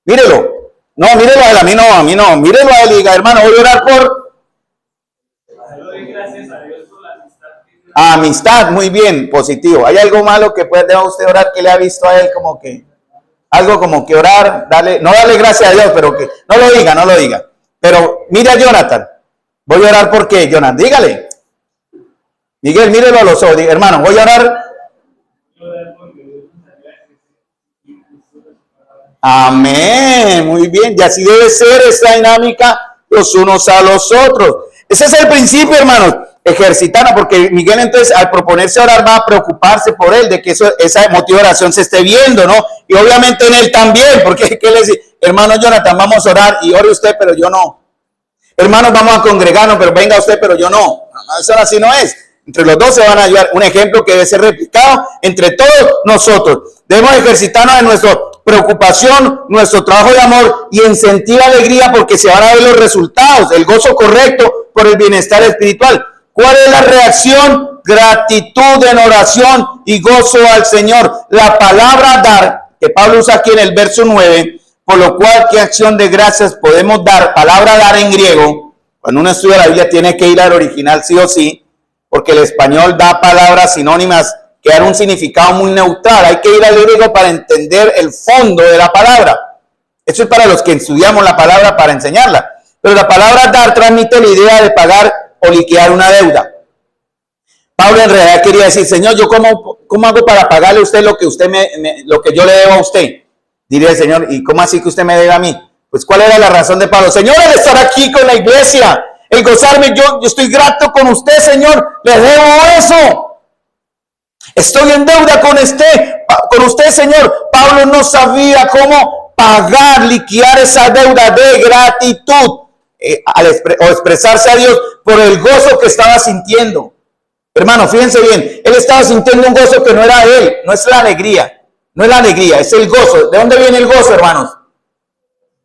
Mírelo. No, mírelo a él, a mí no. Mírelo a él y diga, hermano, voy a orar por... Gracias a Dios por la amistad. Amistad, muy bien, positivo. ¿Hay algo malo que deba usted orar que le ha visto a él como que... Algo como que orar, no darle gracias a Dios, pero que... No lo diga. Pero mire a Jonathan. Voy a orar por qué, Jonathan. Dígale. Miguel, mírelo a los ojos. Diga, hermano, voy a orar... Amén, muy bien, y así debe ser esta dinámica los unos a los otros. Ese es el principio, hermanos, ejercitarnos, porque Miguel entonces al proponerse orar va a preocuparse por él, de que esa motivo de oración se esté viendo, ¿no? Y obviamente en él también, porque ¿qué le dice? Hermano Jonathan, vamos a orar y ore usted, pero yo no. Hermanos, vamos a congregarnos, pero venga usted, pero yo no. Eso así no es. Entre los dos se van a ayudar. Un ejemplo que debe ser replicado entre todos nosotros. Debemos ejercitarnos en nuestra preocupación, nuestro trabajo de amor y en sentir alegría porque se van a ver los resultados, el gozo correcto por el bienestar espiritual. ¿Cuál es la reacción? Gratitud en oración y gozo al Señor. La palabra dar, que Pablo usa aquí en el verso 9, por lo cual, ¿qué acción de gracias podemos dar? Palabra dar en griego, cuando uno estudia la Biblia tiene que ir al original sí o sí, porque el español da palabras sinónimas que dan un significado muy neutral. Hay que ir al griego para entender el fondo de la palabra. Eso es para los que estudiamos la palabra para enseñarla. Pero la palabra dar transmite la idea de pagar o liquidar una deuda. Pablo en realidad quería decir, Señor, ¿yo cómo hago para pagarle a usted lo que lo que yo le debo a usted? Diría el Señor, ¿y cómo así que usted me debe a mí? Pues ¿cuál era la razón de Pablo? Señor, el estar aquí con la iglesia, el gozarme, yo estoy grato con usted, Señor, le debo eso. Estoy en deuda con usted, Señor. Pablo no sabía cómo pagar, liquidar esa deuda de gratitud o expresarse a Dios por el gozo que estaba sintiendo. Hermano, fíjense bien, él estaba sintiendo un gozo que no era él, no es la alegría, es el gozo. ¿De dónde viene el gozo, hermanos?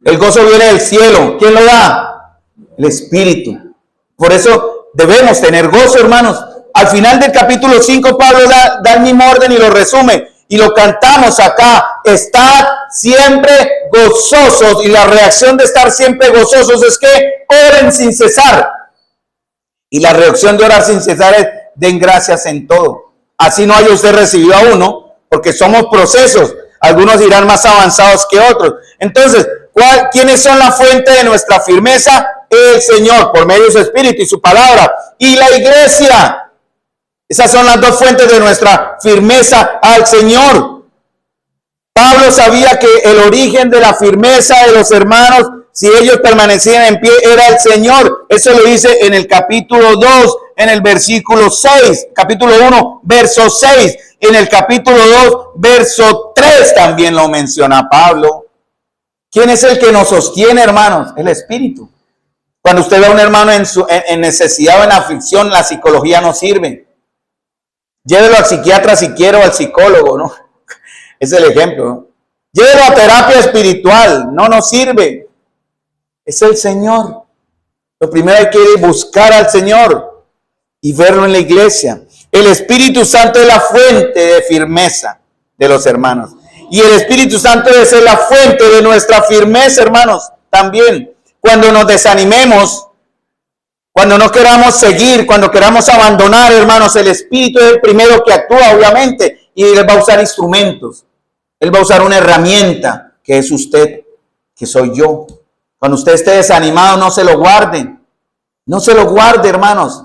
El gozo viene del cielo. ¿Quién lo da? El Espíritu. Por eso debemos tener gozo, hermanos. Al final del capítulo 5, Pablo da el mismo orden y lo resume. Y lo cantamos acá. Estad siempre gozosos. Y la reacción de estar siempre gozosos es que oren sin cesar. Y la reacción de orar sin cesar es den gracias en todo. Así no haya usted recibido a uno, porque somos procesos. Algunos irán más avanzados que otros. Entonces, ¿quiénes son la fuente de nuestra firmeza? El Señor, por medio de su Espíritu y su palabra. Y la iglesia. Esas son las dos fuentes de nuestra firmeza al Señor. Pablo sabía que el origen de la firmeza de los hermanos, si ellos permanecían en pie, era el Señor. Eso lo dice en el capítulo 2, en el versículo 6, capítulo 1, verso 6. En el capítulo 2, verso 3 también lo menciona Pablo. ¿Quién es el que nos sostiene, hermanos? El Espíritu. Cuando usted ve a un hermano en necesidad o en aflicción, la psicología no sirve. Llévelo al psiquiatra si quiere o al psicólogo, ¿no? Es el ejemplo, ¿no? Llévelo a terapia espiritual, no nos sirve. Es el Señor. Lo primero hay que ir a buscar al Señor y verlo en la iglesia. El Espíritu Santo es la fuente de firmeza de los hermanos. Y el Espíritu Santo debe ser la fuente de nuestra firmeza, hermanos, también. Cuando nos desanimemos, cuando no queramos seguir, cuando queramos abandonar, hermanos, el Espíritu es el primero que actúa, obviamente, y Él va a usar instrumentos. Él va a usar una herramienta, que es usted, que soy yo. Cuando usted esté desanimado, no se lo guarde. No se lo guarde, hermanos.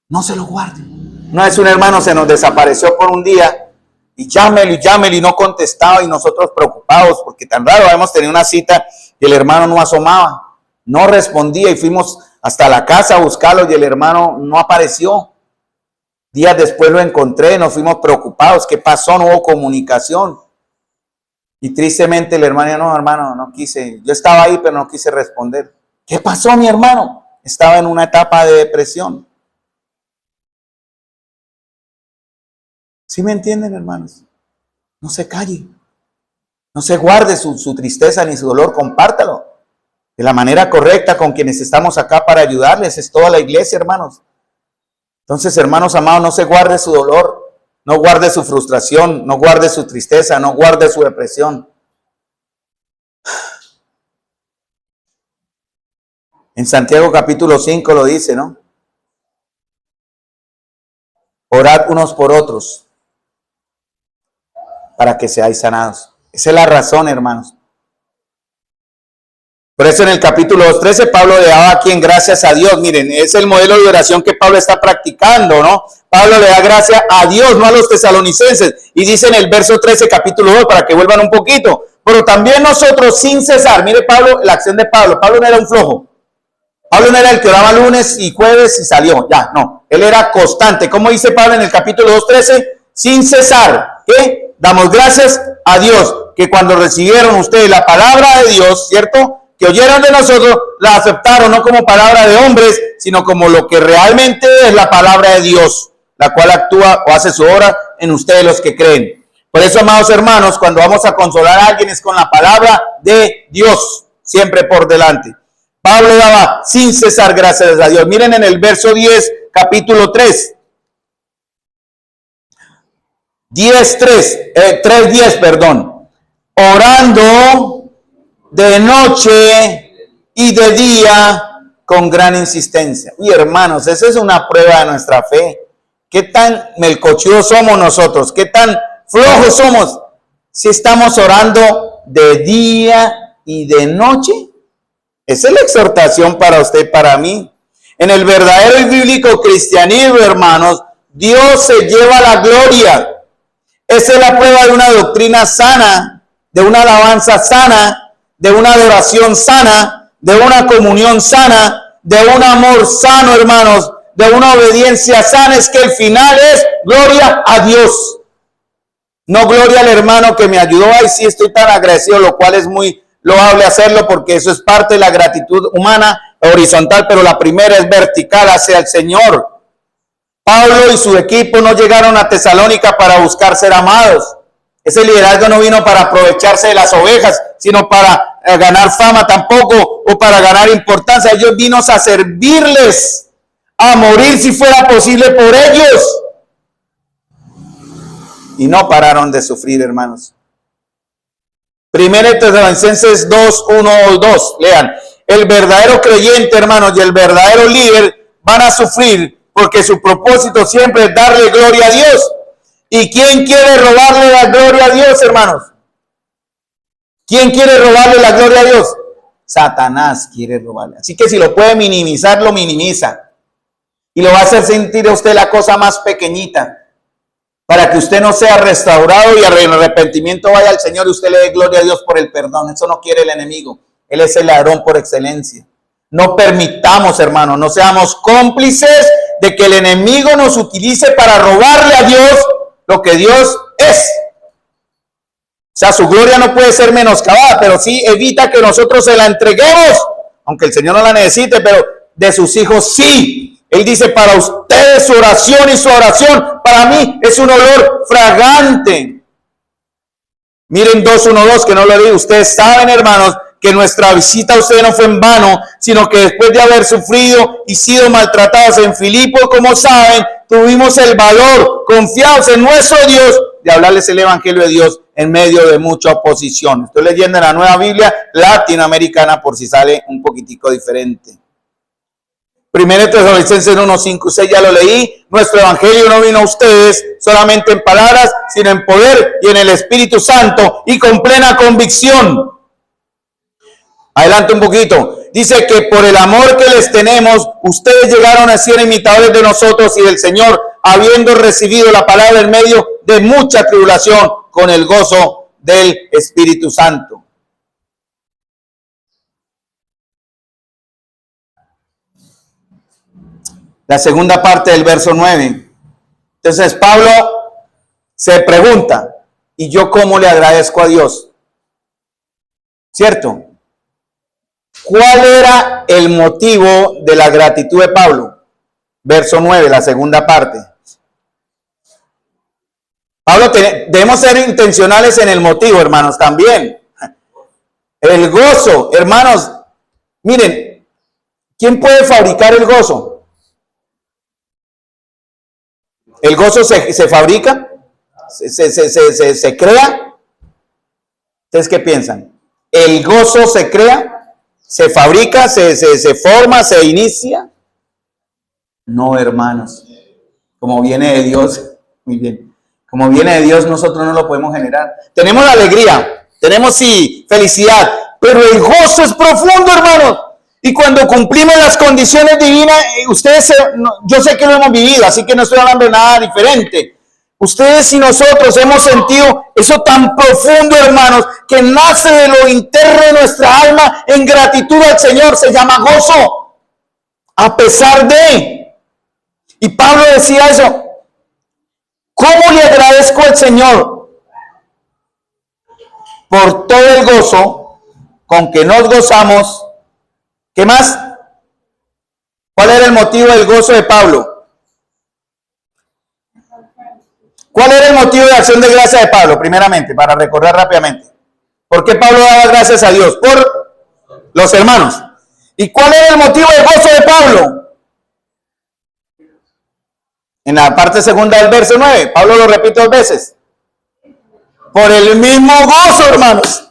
No se lo guarde. Una vez un hermano se nos desapareció por un día, y llámelo, y no contestaba, y nosotros preocupados, porque tan raro, habíamos tenido una cita, y el hermano no asomaba, no respondía, y fuimos hasta la casa a buscarlo y el hermano no apareció. Días después lo encontré, nos fuimos preocupados. ¿Qué pasó? No hubo comunicación. Y tristemente el hermano, no, hermano, no quise. Yo estaba ahí, pero no quise responder. ¿Qué pasó, mi hermano? Estaba en una etapa de depresión. ¿Sí me entienden, hermanos? No se calle. No se guarde su tristeza ni su dolor. Compártalo de la manera correcta con quienes estamos acá para ayudarles. Es toda la iglesia, hermanos. Entonces, hermanos amados, no se guarde su dolor. No guarde su frustración. No guarde su tristeza. No guarde su depresión. En Santiago capítulo 5 lo dice, ¿no? Orad unos por otros para que seáis sanados. Esa es la razón, hermanos. Por eso en el capítulo 2:13 Pablo le daba aquí en gracias a Dios. Miren, es el modelo de oración que Pablo está practicando, ¿no? Pablo le da gracia a Dios, no a los tesalonicenses. Y dice en el verso 13, capítulo 2, para que vuelvan un poquito. Pero también nosotros sin cesar. Mire Pablo, la acción de Pablo. Pablo no era un flojo. Pablo no era el que oraba lunes y jueves y salió. Ya, no. Él era constante. ¿Cómo dice Pablo en el capítulo 2:13? Sin cesar. ¿Qué? Damos gracias a Dios que cuando recibieron ustedes la palabra de Dios, ¿cierto?, que oyeron de nosotros, la aceptaron no como palabra de hombres, sino como lo que realmente es la palabra de Dios, la cual actúa o hace su obra en ustedes los que creen. Por eso, amados hermanos, cuando vamos a consolar a alguien es con la palabra de Dios, siempre por delante. Pablo daba sin cesar gracias a Dios. Miren en el verso 10, capítulo 3. 3:10, perdón. Orando de noche y de día con gran insistencia. Y hermanos, esa es una prueba de nuestra fe. ¿Qué tan melcochudos somos nosotros? ¿Qué tan flojos somos? Si estamos orando de día y de noche. Esa es la exhortación para usted y para mí. En el verdadero y bíblico cristianismo, hermanos, Dios se lleva la gloria. Esa es la prueba de una doctrina sana, de una alabanza sana, de una adoración sana, de una comunión sana, de un amor sano, hermanos, de una obediencia sana, es que el final es gloria a Dios. No gloria al hermano que me ayudó, ay sí estoy tan agradecido, lo cual es muy loable hacerlo porque eso es parte de la gratitud humana, horizontal, pero la primera es vertical hacia el Señor. Pablo y su equipo no llegaron a Tesalónica para buscar ser amados. Ese liderazgo no vino para aprovecharse de las ovejas, sino para ganar fama tampoco, o para ganar importancia. Ellos vino a servirles, a morir si fuera posible por ellos. Y no pararon de sufrir, hermanos. Primero Tesalonicenses 2:1-2, lean. El verdadero creyente, hermanos, y el verdadero líder van a sufrir porque su propósito siempre es darle gloria a Dios. ¿Y quién quiere robarle la gloria a Dios, hermanos? ¿Quién quiere robarle la gloria a Dios? Satanás quiere robarle. Así que si lo puede minimizar, lo minimiza. Y lo va a hacer sentir a usted la cosa más pequeñita. Para que usted no sea restaurado y en arrepentimiento vaya al Señor y usted le dé gloria a Dios por el perdón. Eso no quiere el enemigo. Él es el ladrón por excelencia. No permitamos, hermanos, no seamos cómplices de que el enemigo nos utilice para robarle a Dios lo que Dios es. O sea, su gloria no puede ser menoscabada, pero sí evita que nosotros se la entreguemos, aunque el Señor no la necesite, pero de sus hijos sí. Él dice, para ustedes su oración y su oración, para mí es un olor fragante. Miren 2:1-2, que no lo leí. Ustedes saben, hermanos, que nuestra visita a ustedes no fue en vano, sino que después de haber sufrido y sido maltratados en Filipo, como saben, tuvimos el valor, confiados en nuestro Dios, de hablarles el evangelio de Dios en medio de mucha oposición. Estoy leyendo en la Nueva Biblia latinoamericana por si sale un poquitico diferente. Primero Tesalonicenses 1:5-6, ya lo leí. Nuestro evangelio no vino a ustedes solamente en palabras, sino en poder y en el Espíritu Santo y con plena convicción. Adelante un poquito. Dice que por el amor que les tenemos, ustedes llegaron a ser imitadores de nosotros y del Señor, habiendo recibido la palabra en medio de mucha tribulación con el gozo del Espíritu Santo. La segunda parte del verso 9. Entonces Pablo se pregunta, ¿y yo cómo le agradezco a Dios? ¿Cierto? ¿Cuál era el motivo de la gratitud de Pablo? Verso 9, la segunda parte. Pablo, debemos ser intencionales en el motivo, hermanos, también. El gozo, hermanos, miren, ¿quién puede fabricar el gozo? ¿El gozo se fabrica? ¿Se crea? ¿Ustedes qué piensan? ¿El gozo se crea? ¿Se fabrica? ¿Se forma? ¿Se inicia? No, hermanos. Como viene de Dios, muy bien. Como viene de Dios, nosotros no lo podemos generar. Tenemos alegría, tenemos sí, felicidad, pero el gozo es profundo, hermanos. Y cuando cumplimos las condiciones divinas, yo sé que lo hemos vivido, así que no estoy hablando de nada diferente. Ustedes y nosotros hemos sentido eso tan profundo, hermanos, que nace de lo interno de nuestra alma en gratitud al Señor. Se llama gozo, a pesar de. Y Pablo decía eso. ¿Cómo le agradezco al Señor por todo el gozo con que nos gozamos? ¿Qué más? ¿Cuál era el motivo del gozo de Pablo? ¿Cuál era el motivo de acción de gracia de Pablo? Primeramente, para recordar rápidamente. ¿Por qué Pablo daba gracias a Dios? Por los hermanos. ¿Y cuál era el motivo del gozo de Pablo? En la parte segunda del verso 9, Pablo lo repite 2 veces. Por el mismo gozo, hermanos.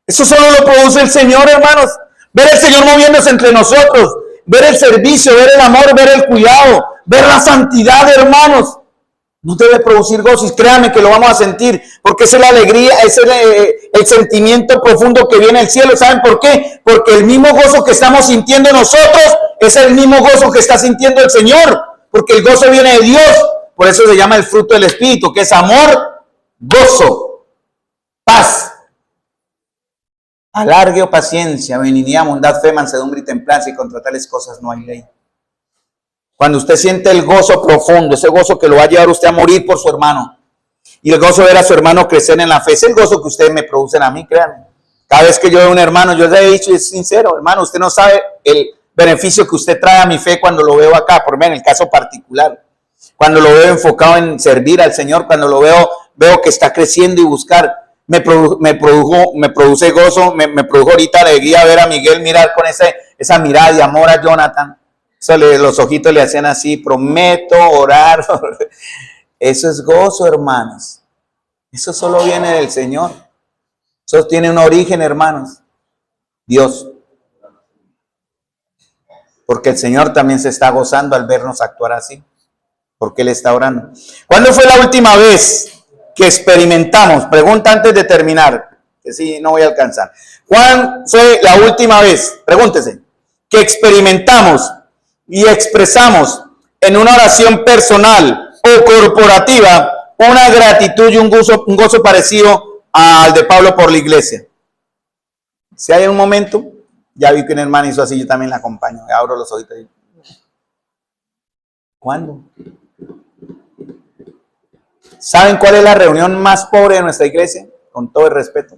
Eso solo lo produce el Señor, hermanos. Ver el Señor moviéndose entre nosotros. Ver el servicio, ver el amor, ver el cuidado. Ver la santidad, hermanos. Nos debe producir gozo. Y créanme que lo vamos a sentir. Porque esa es la alegría, ese es el sentimiento profundo que viene del cielo. ¿Saben por qué? Porque el mismo gozo que estamos sintiendo nosotros es el mismo gozo que está sintiendo el Señor. Porque el gozo viene de Dios. Por eso se llama el fruto del Espíritu, que es amor, gozo, paz, alargue o paciencia, benignidad, bondad, fe, mansedumbre y templanza, y contra tales cosas no hay ley. Cuando usted siente el gozo profundo, ese gozo que lo va a llevar usted a morir por su hermano, y el gozo de ver a su hermano crecer en la fe, es el gozo que ustedes me producen a mí, créanme. Cada vez que yo veo a un hermano, yo le he dicho, y es sincero, hermano, usted no sabe el beneficio que usted trae a mi fe cuando lo veo acá, por ejemplo, en el caso particular. Cuando lo veo enfocado en servir al Señor, cuando lo veo que está creciendo y buscar, me produce gozo, me produjo ahorita alegría ver a Miguel mirar con esa mirada de amor a Jonathan. Los ojitos le hacían así, prometo orar. Eso es gozo, hermanos. Eso solo viene del Señor. Eso tiene un origen, hermanos. Dios. Porque el Señor también se está gozando al vernos actuar así. Porque Él está orando. ¿Cuándo fue la última vez que experimentamos? Pregunta antes de terminar, que sí, no voy a alcanzar. ¿Cuándo fue la última vez? Pregúntese. Que experimentamos y expresamos en una oración personal o corporativa una gratitud y un gozo parecido al de Pablo por la iglesia. Si hay un momento, ya vi que un hermano hizo así, yo también la acompaño, abro los ojitos. ¿Cuándo? ¿Saben cuál es la reunión más pobre de nuestra iglesia? Con todo el respeto.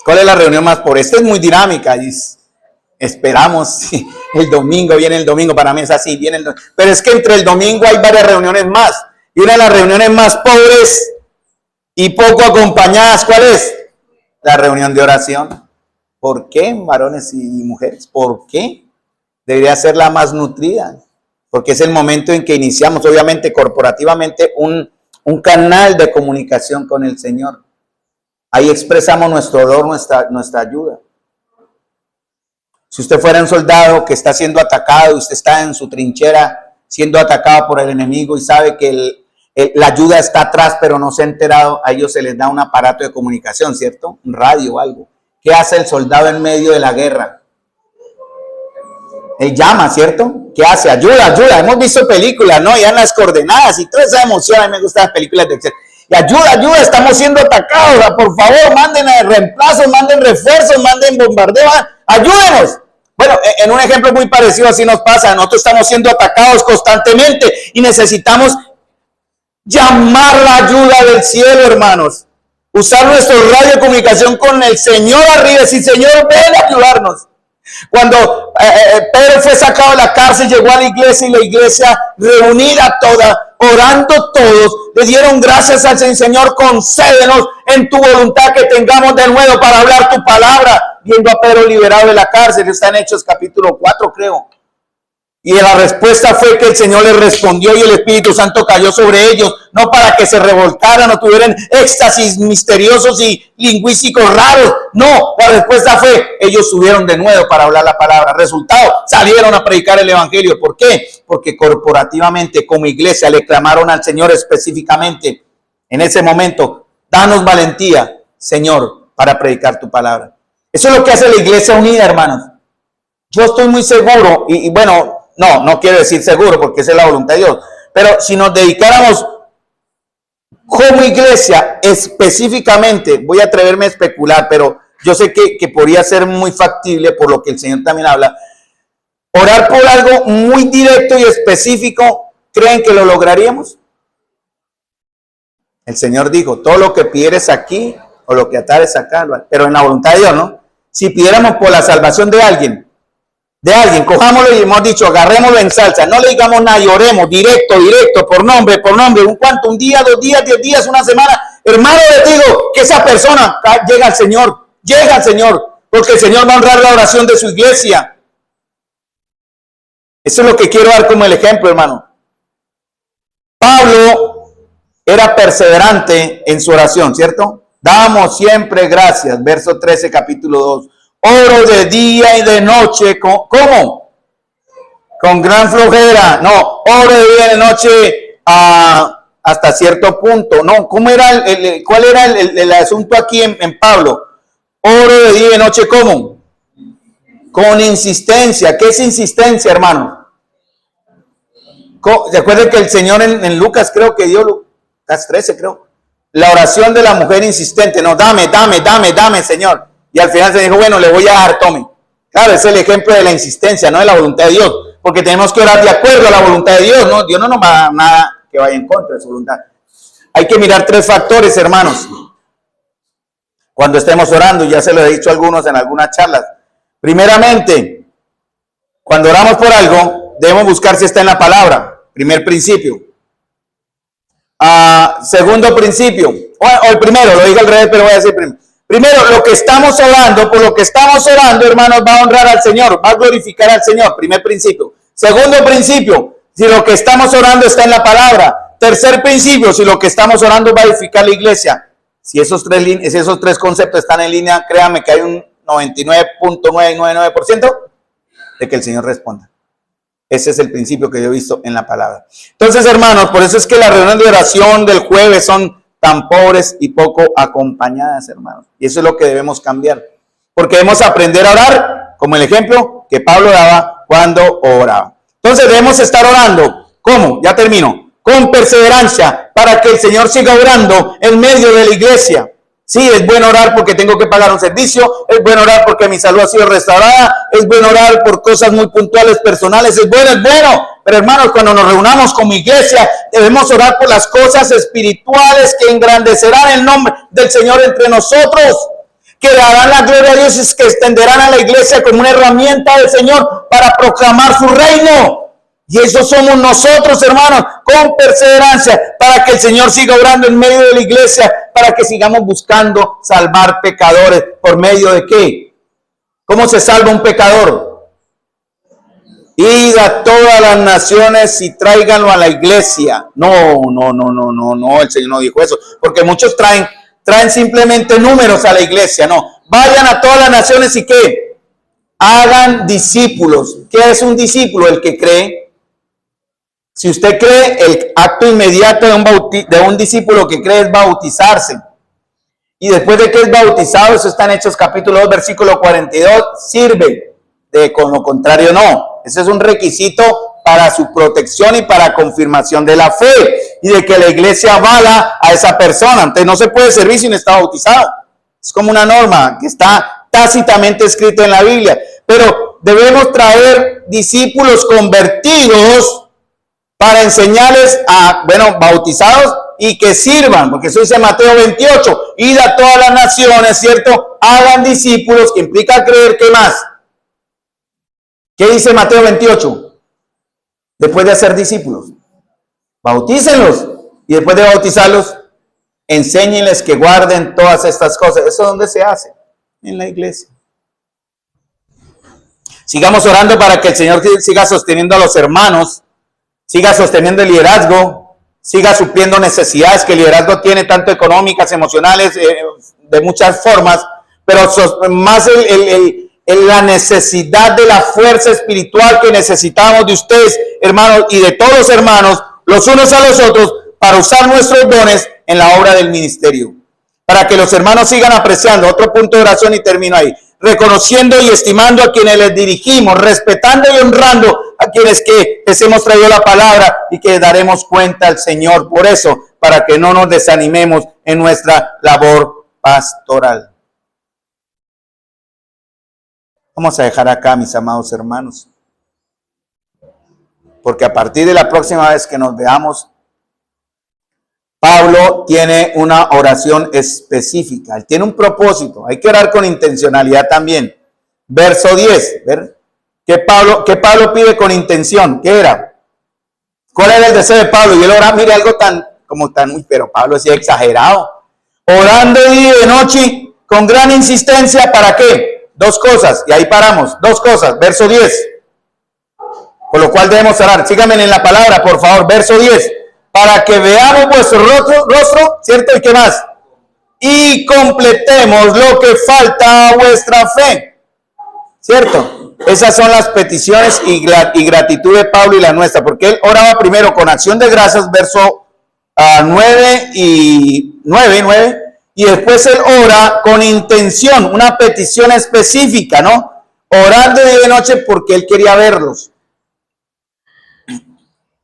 ¿Cuál es la reunión más pobre? Esta es muy dinámica. Esperamos el domingo, viene el domingo, para mí es así, pero es que entre el domingo hay varias reuniones más. Y una de las reuniones más pobres y poco acompañadas, ¿cuál es? La reunión de oración. ¿Por qué, varones y mujeres? ¿Por qué? Debería ser la más nutrida. Porque es el momento en que iniciamos, obviamente, corporativamente, un canal de comunicación con el Señor. Ahí expresamos nuestro dolor, nuestra ayuda. Si usted fuera un soldado que está siendo atacado, usted está en su trinchera siendo atacado por el enemigo y sabe que la ayuda está atrás, pero no se ha enterado, a ellos se les da un aparato de comunicación, ¿cierto? Un radio o algo. ¿Qué hace el soldado en medio de la guerra? Él llama, ¿cierto? ¿Qué hace? Ayuda. Hemos visto películas, ¿no? Ya en las coordenadas y toda esa emoción. A mí me gustan las películas de acción. Y ayuda, estamos siendo atacados. Por favor, manden reemplazos, manden refuerzos, manden bombardeos. Ayúdenos. Bueno, en un ejemplo muy parecido así nos pasa. Nosotros estamos siendo atacados constantemente y necesitamos llamar la ayuda del cielo, hermanos. Usar nuestro radio de comunicación con el Señor arriba y decir, Señor, ven a ayudarnos. Cuando Pedro fue sacado de la cárcel, llegó a la iglesia y la iglesia reunida toda orando todos, le dieron gracias al Señor, concédenos en tu voluntad que tengamos de nuevo para hablar tu palabra, viendo a Pedro liberado de la cárcel. Está en Hechos capítulo 4, creo. Y la respuesta fue que el Señor les respondió y el Espíritu Santo cayó sobre ellos, no para que se revoltaran o tuvieran éxtasis misteriosos y lingüísticos raros. No, la respuesta fue, ellos subieron de nuevo para hablar la palabra. Resultado, salieron a predicar el Evangelio. ¿Por qué? Porque corporativamente, como iglesia, le clamaron al Señor específicamente en ese momento, danos valentía, Señor, para predicar tu palabra. Eso es lo que hace la iglesia unida, hermanos. Yo estoy muy seguro, y bueno, no quiero decir seguro porque esa es la voluntad de Dios, pero si nos dedicáramos como iglesia específicamente, voy a atreverme a especular, pero yo sé que podría ser muy factible por lo que el Señor también habla, orar por algo muy directo y específico, ¿creen que lo lograríamos? El Señor dijo, todo lo que pidieres aquí o lo que atares acá, pero en la voluntad de Dios, ¿no? Si pidiéramos por la salvación de alguien, cojámoslo y hemos dicho, agarrémoslo en salsa, no le digamos nada y oremos directo, por nombre, un cuanto, un día, 2 días, 10 días, una semana. Hermano, les digo que esa persona llega al Señor, porque el Señor va a honrar la oración de su iglesia. Eso es lo que quiero dar como el ejemplo, hermano. Pablo era perseverante en su oración, ¿cierto? Damos siempre gracias, verso 13, capítulo 2. Oro de día y de noche, ¿cómo? Con gran flojera. No, oro de día y de noche hasta cierto punto. No, ¿cómo era cuál era el asunto aquí en Pablo? Oro de día y de noche, ¿cómo? Con insistencia. ¿Qué es insistencia, hermano? ¿Se acuerdan que el Señor en Lucas, creo que dio, Lucas 13, creo, la oración de la mujer insistente? No, dame, Señor. Y al final se dijo, bueno, le voy a dar, tome. Claro, es el ejemplo de la insistencia, no de la voluntad de Dios. Porque tenemos que orar de acuerdo a la voluntad de Dios, ¿no? Dios no nos va a dar nada que vaya en contra de su voluntad. Hay que mirar 3 factores, hermanos. Cuando estemos orando, ya se lo he dicho a algunos en algunas charlas. Primeramente, cuando oramos por algo, debemos buscar si está en la palabra. Primer principio. Segundo principio. O el primero, lo digo al revés, pero voy a decir primero. Primero, lo que estamos orando, por lo que estamos orando, hermanos, va a honrar al Señor, va a glorificar al Señor. Primer principio. Segundo principio, si lo que estamos orando está en la palabra. Tercer principio, si lo que estamos orando va a edificar la iglesia. Si esos 3 conceptos están en línea, créanme que hay un 99.999% de que el Señor responda. Ese es el principio que yo he visto en la palabra. Entonces, hermanos, por eso es que las reuniones de oración del jueves son tan pobres y poco acompañadas, hermanos. Y eso es lo que debemos cambiar. Porque debemos aprender a orar, como el ejemplo que Pablo daba cuando oraba. Entonces debemos estar orando. ¿Cómo? Ya termino. Con perseverancia, para que el Señor siga orando en medio de la iglesia. Sí, es bueno orar porque tengo que pagar un servicio, es bueno orar porque mi salud ha sido restaurada, es bueno orar por cosas muy puntuales, personales, es bueno. Pero hermanos, cuando nos reunamos como iglesia, debemos orar por las cosas espirituales que engrandecerán el nombre del Señor entre nosotros, que darán la gloria a Dios y que extenderán a la iglesia como una herramienta del Señor para proclamar su reino. Y eso somos nosotros, hermanos, con perseverancia, para que el Señor siga obrando en medio de la iglesia, para que sigamos buscando salvar pecadores. ¿Por medio de qué? ¿Cómo se salva un pecador? Id a todas las naciones y tráiganlo a la iglesia. No, el Señor no dijo eso, porque muchos traen simplemente números a la iglesia. No, vayan a todas las naciones y ¿qué? Hagan discípulos. ¿Qué es un discípulo? El que cree. Si usted cree, el acto inmediato de un discípulo que cree es bautizarse. Y después de que es bautizado, eso está en Hechos capítulo 2, versículo 42, sirve. Con lo contrario, no. Ese es un requisito para su protección y para confirmación de la fe. Y de que la iglesia avala a esa persona. Entonces no se puede servir si no está bautizado. Es como una norma que está tácitamente escrita en la Biblia. Pero debemos traer discípulos convertidos para enseñarles bautizados y que sirvan, porque eso dice Mateo 28, id a todas las naciones, ¿cierto? Hagan discípulos, que implica creer. ¿Qué más? ¿Qué dice Mateo 28? Después de hacer discípulos. Bautícenlos. Y después de bautizarlos, enséñenles que guarden todas estas cosas. ¿Eso dónde se hace? En la iglesia. Sigamos orando para que el Señor siga sosteniendo a los hermanos, siga sosteniendo el liderazgo, siga supliendo necesidades que el liderazgo tiene, tanto económicas, emocionales, de muchas formas, pero más la necesidad de la fuerza espiritual que necesitamos de ustedes, hermanos, y de todos los hermanos, los unos a los otros, para usar nuestros dones en la obra del ministerio. Para que los hermanos sigan apreciando. Otro punto de oración y termino ahí. Reconociendo y estimando a quienes les dirigimos, respetando y honrando a quienes les hemos traído la palabra y que daremos cuenta al Señor por eso, para que no nos desanimemos en nuestra labor pastoral. Vamos a dejar acá, mis amados hermanos, porque a partir de la próxima vez que nos veamos, Pablo tiene una oración específica, él tiene un propósito, hay que orar con intencionalidad también. Verso 10, ¿ver? ¿Qué Pablo pide con intención? ¿Qué era? ¿Cuál era el deseo de Pablo? Y él ora, mire, algo pero Pablo decía exagerado. Orando día y de noche con gran insistencia, ¿para qué? Dos cosas, y ahí paramos, dos cosas, verso 10. Por lo cual debemos orar, síganme en la palabra, por favor, verso 10. Para que veamos vuestro rostro, ¿cierto? ¿Y qué más? Y completemos lo que falta a vuestra fe, ¿cierto? Esas son las peticiones y gratitud de Pablo y la nuestra, porque él oraba primero con acción de gracias, verso 9, y después él ora con intención, una petición específica, ¿no? Orando día y de noche porque él quería verlos.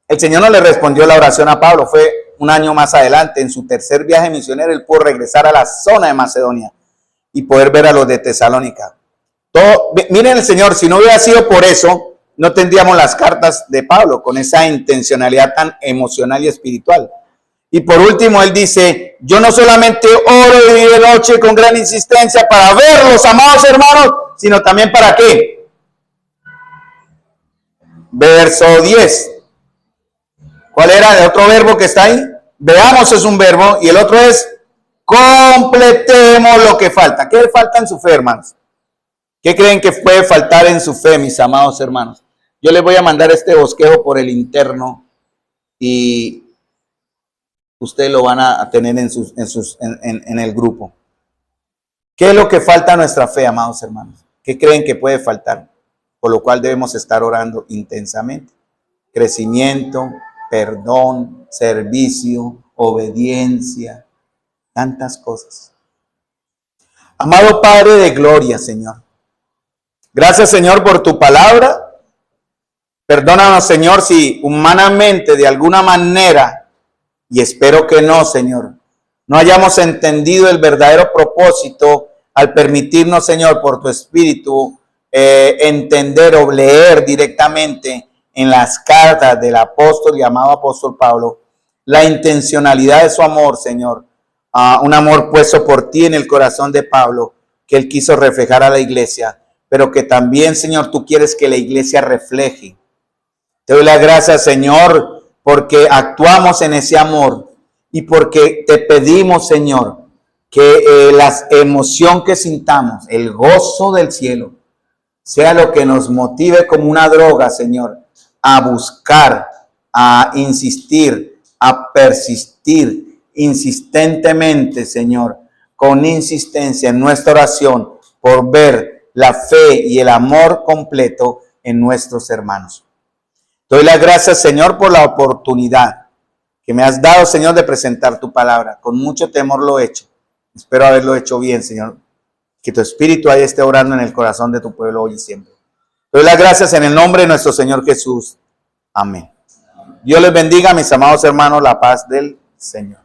El Señor no le respondió la oración a Pablo, fue un año más adelante, en su tercer viaje misionero, él pudo regresar a la zona de Macedonia y poder ver a los de Tesalónica. Miren el Señor, si no hubiera sido por eso, no tendríamos las cartas de Pablo, con esa intencionalidad tan emocional y espiritual. Y por último, él dice, yo no solamente oro día y de noche con gran insistencia para verlos, amados hermanos, sino también para ¿qué? Verso 10. ¿Cuál era el otro verbo que está ahí? Veamos es un verbo y el otro es completemos lo que falta. ¿Qué falta en su fe, hermanos? ¿Qué creen que puede faltar en su fe, mis amados hermanos? Yo les voy a mandar este bosquejo por el interno y ustedes lo van a tener en el grupo. ¿Qué es lo que falta a nuestra fe, amados hermanos? ¿Qué creen que puede faltar? Por lo cual debemos estar orando intensamente. Crecimiento, perdón, servicio, obediencia, tantas cosas. Amado Padre de gloria, Señor. Gracias, Señor, por tu palabra. Perdónanos, Señor, si humanamente, de alguna manera, y espero que no, Señor, no hayamos entendido el verdadero propósito al permitirnos, Señor, por tu Espíritu, entender o leer directamente en las cartas del apóstol llamado apóstol Pablo, la intencionalidad de su amor, Señor, un amor puesto por ti en el corazón de Pablo, que él quiso reflejar a la iglesia, pero que también, Señor, tú quieres que la iglesia refleje. Te doy las gracias, Señor, porque actuamos en ese amor y porque te pedimos, Señor, que la emoción que sintamos, el gozo del cielo, sea lo que nos motive como una droga, Señor, a buscar, a insistir, a persistir insistentemente, Señor, con insistencia en nuestra oración por ver la fe y el amor completo en nuestros hermanos. Doy las gracias, Señor, por la oportunidad que me has dado, Señor, de presentar tu palabra. Con mucho temor lo he hecho. Espero haberlo hecho bien, Señor. Que tu Espíritu ahí esté orando en el corazón de tu pueblo hoy y siempre. Doy las gracias en el nombre de nuestro Señor Jesús. Amén. Dios les bendiga, mis amados hermanos, la paz del Señor.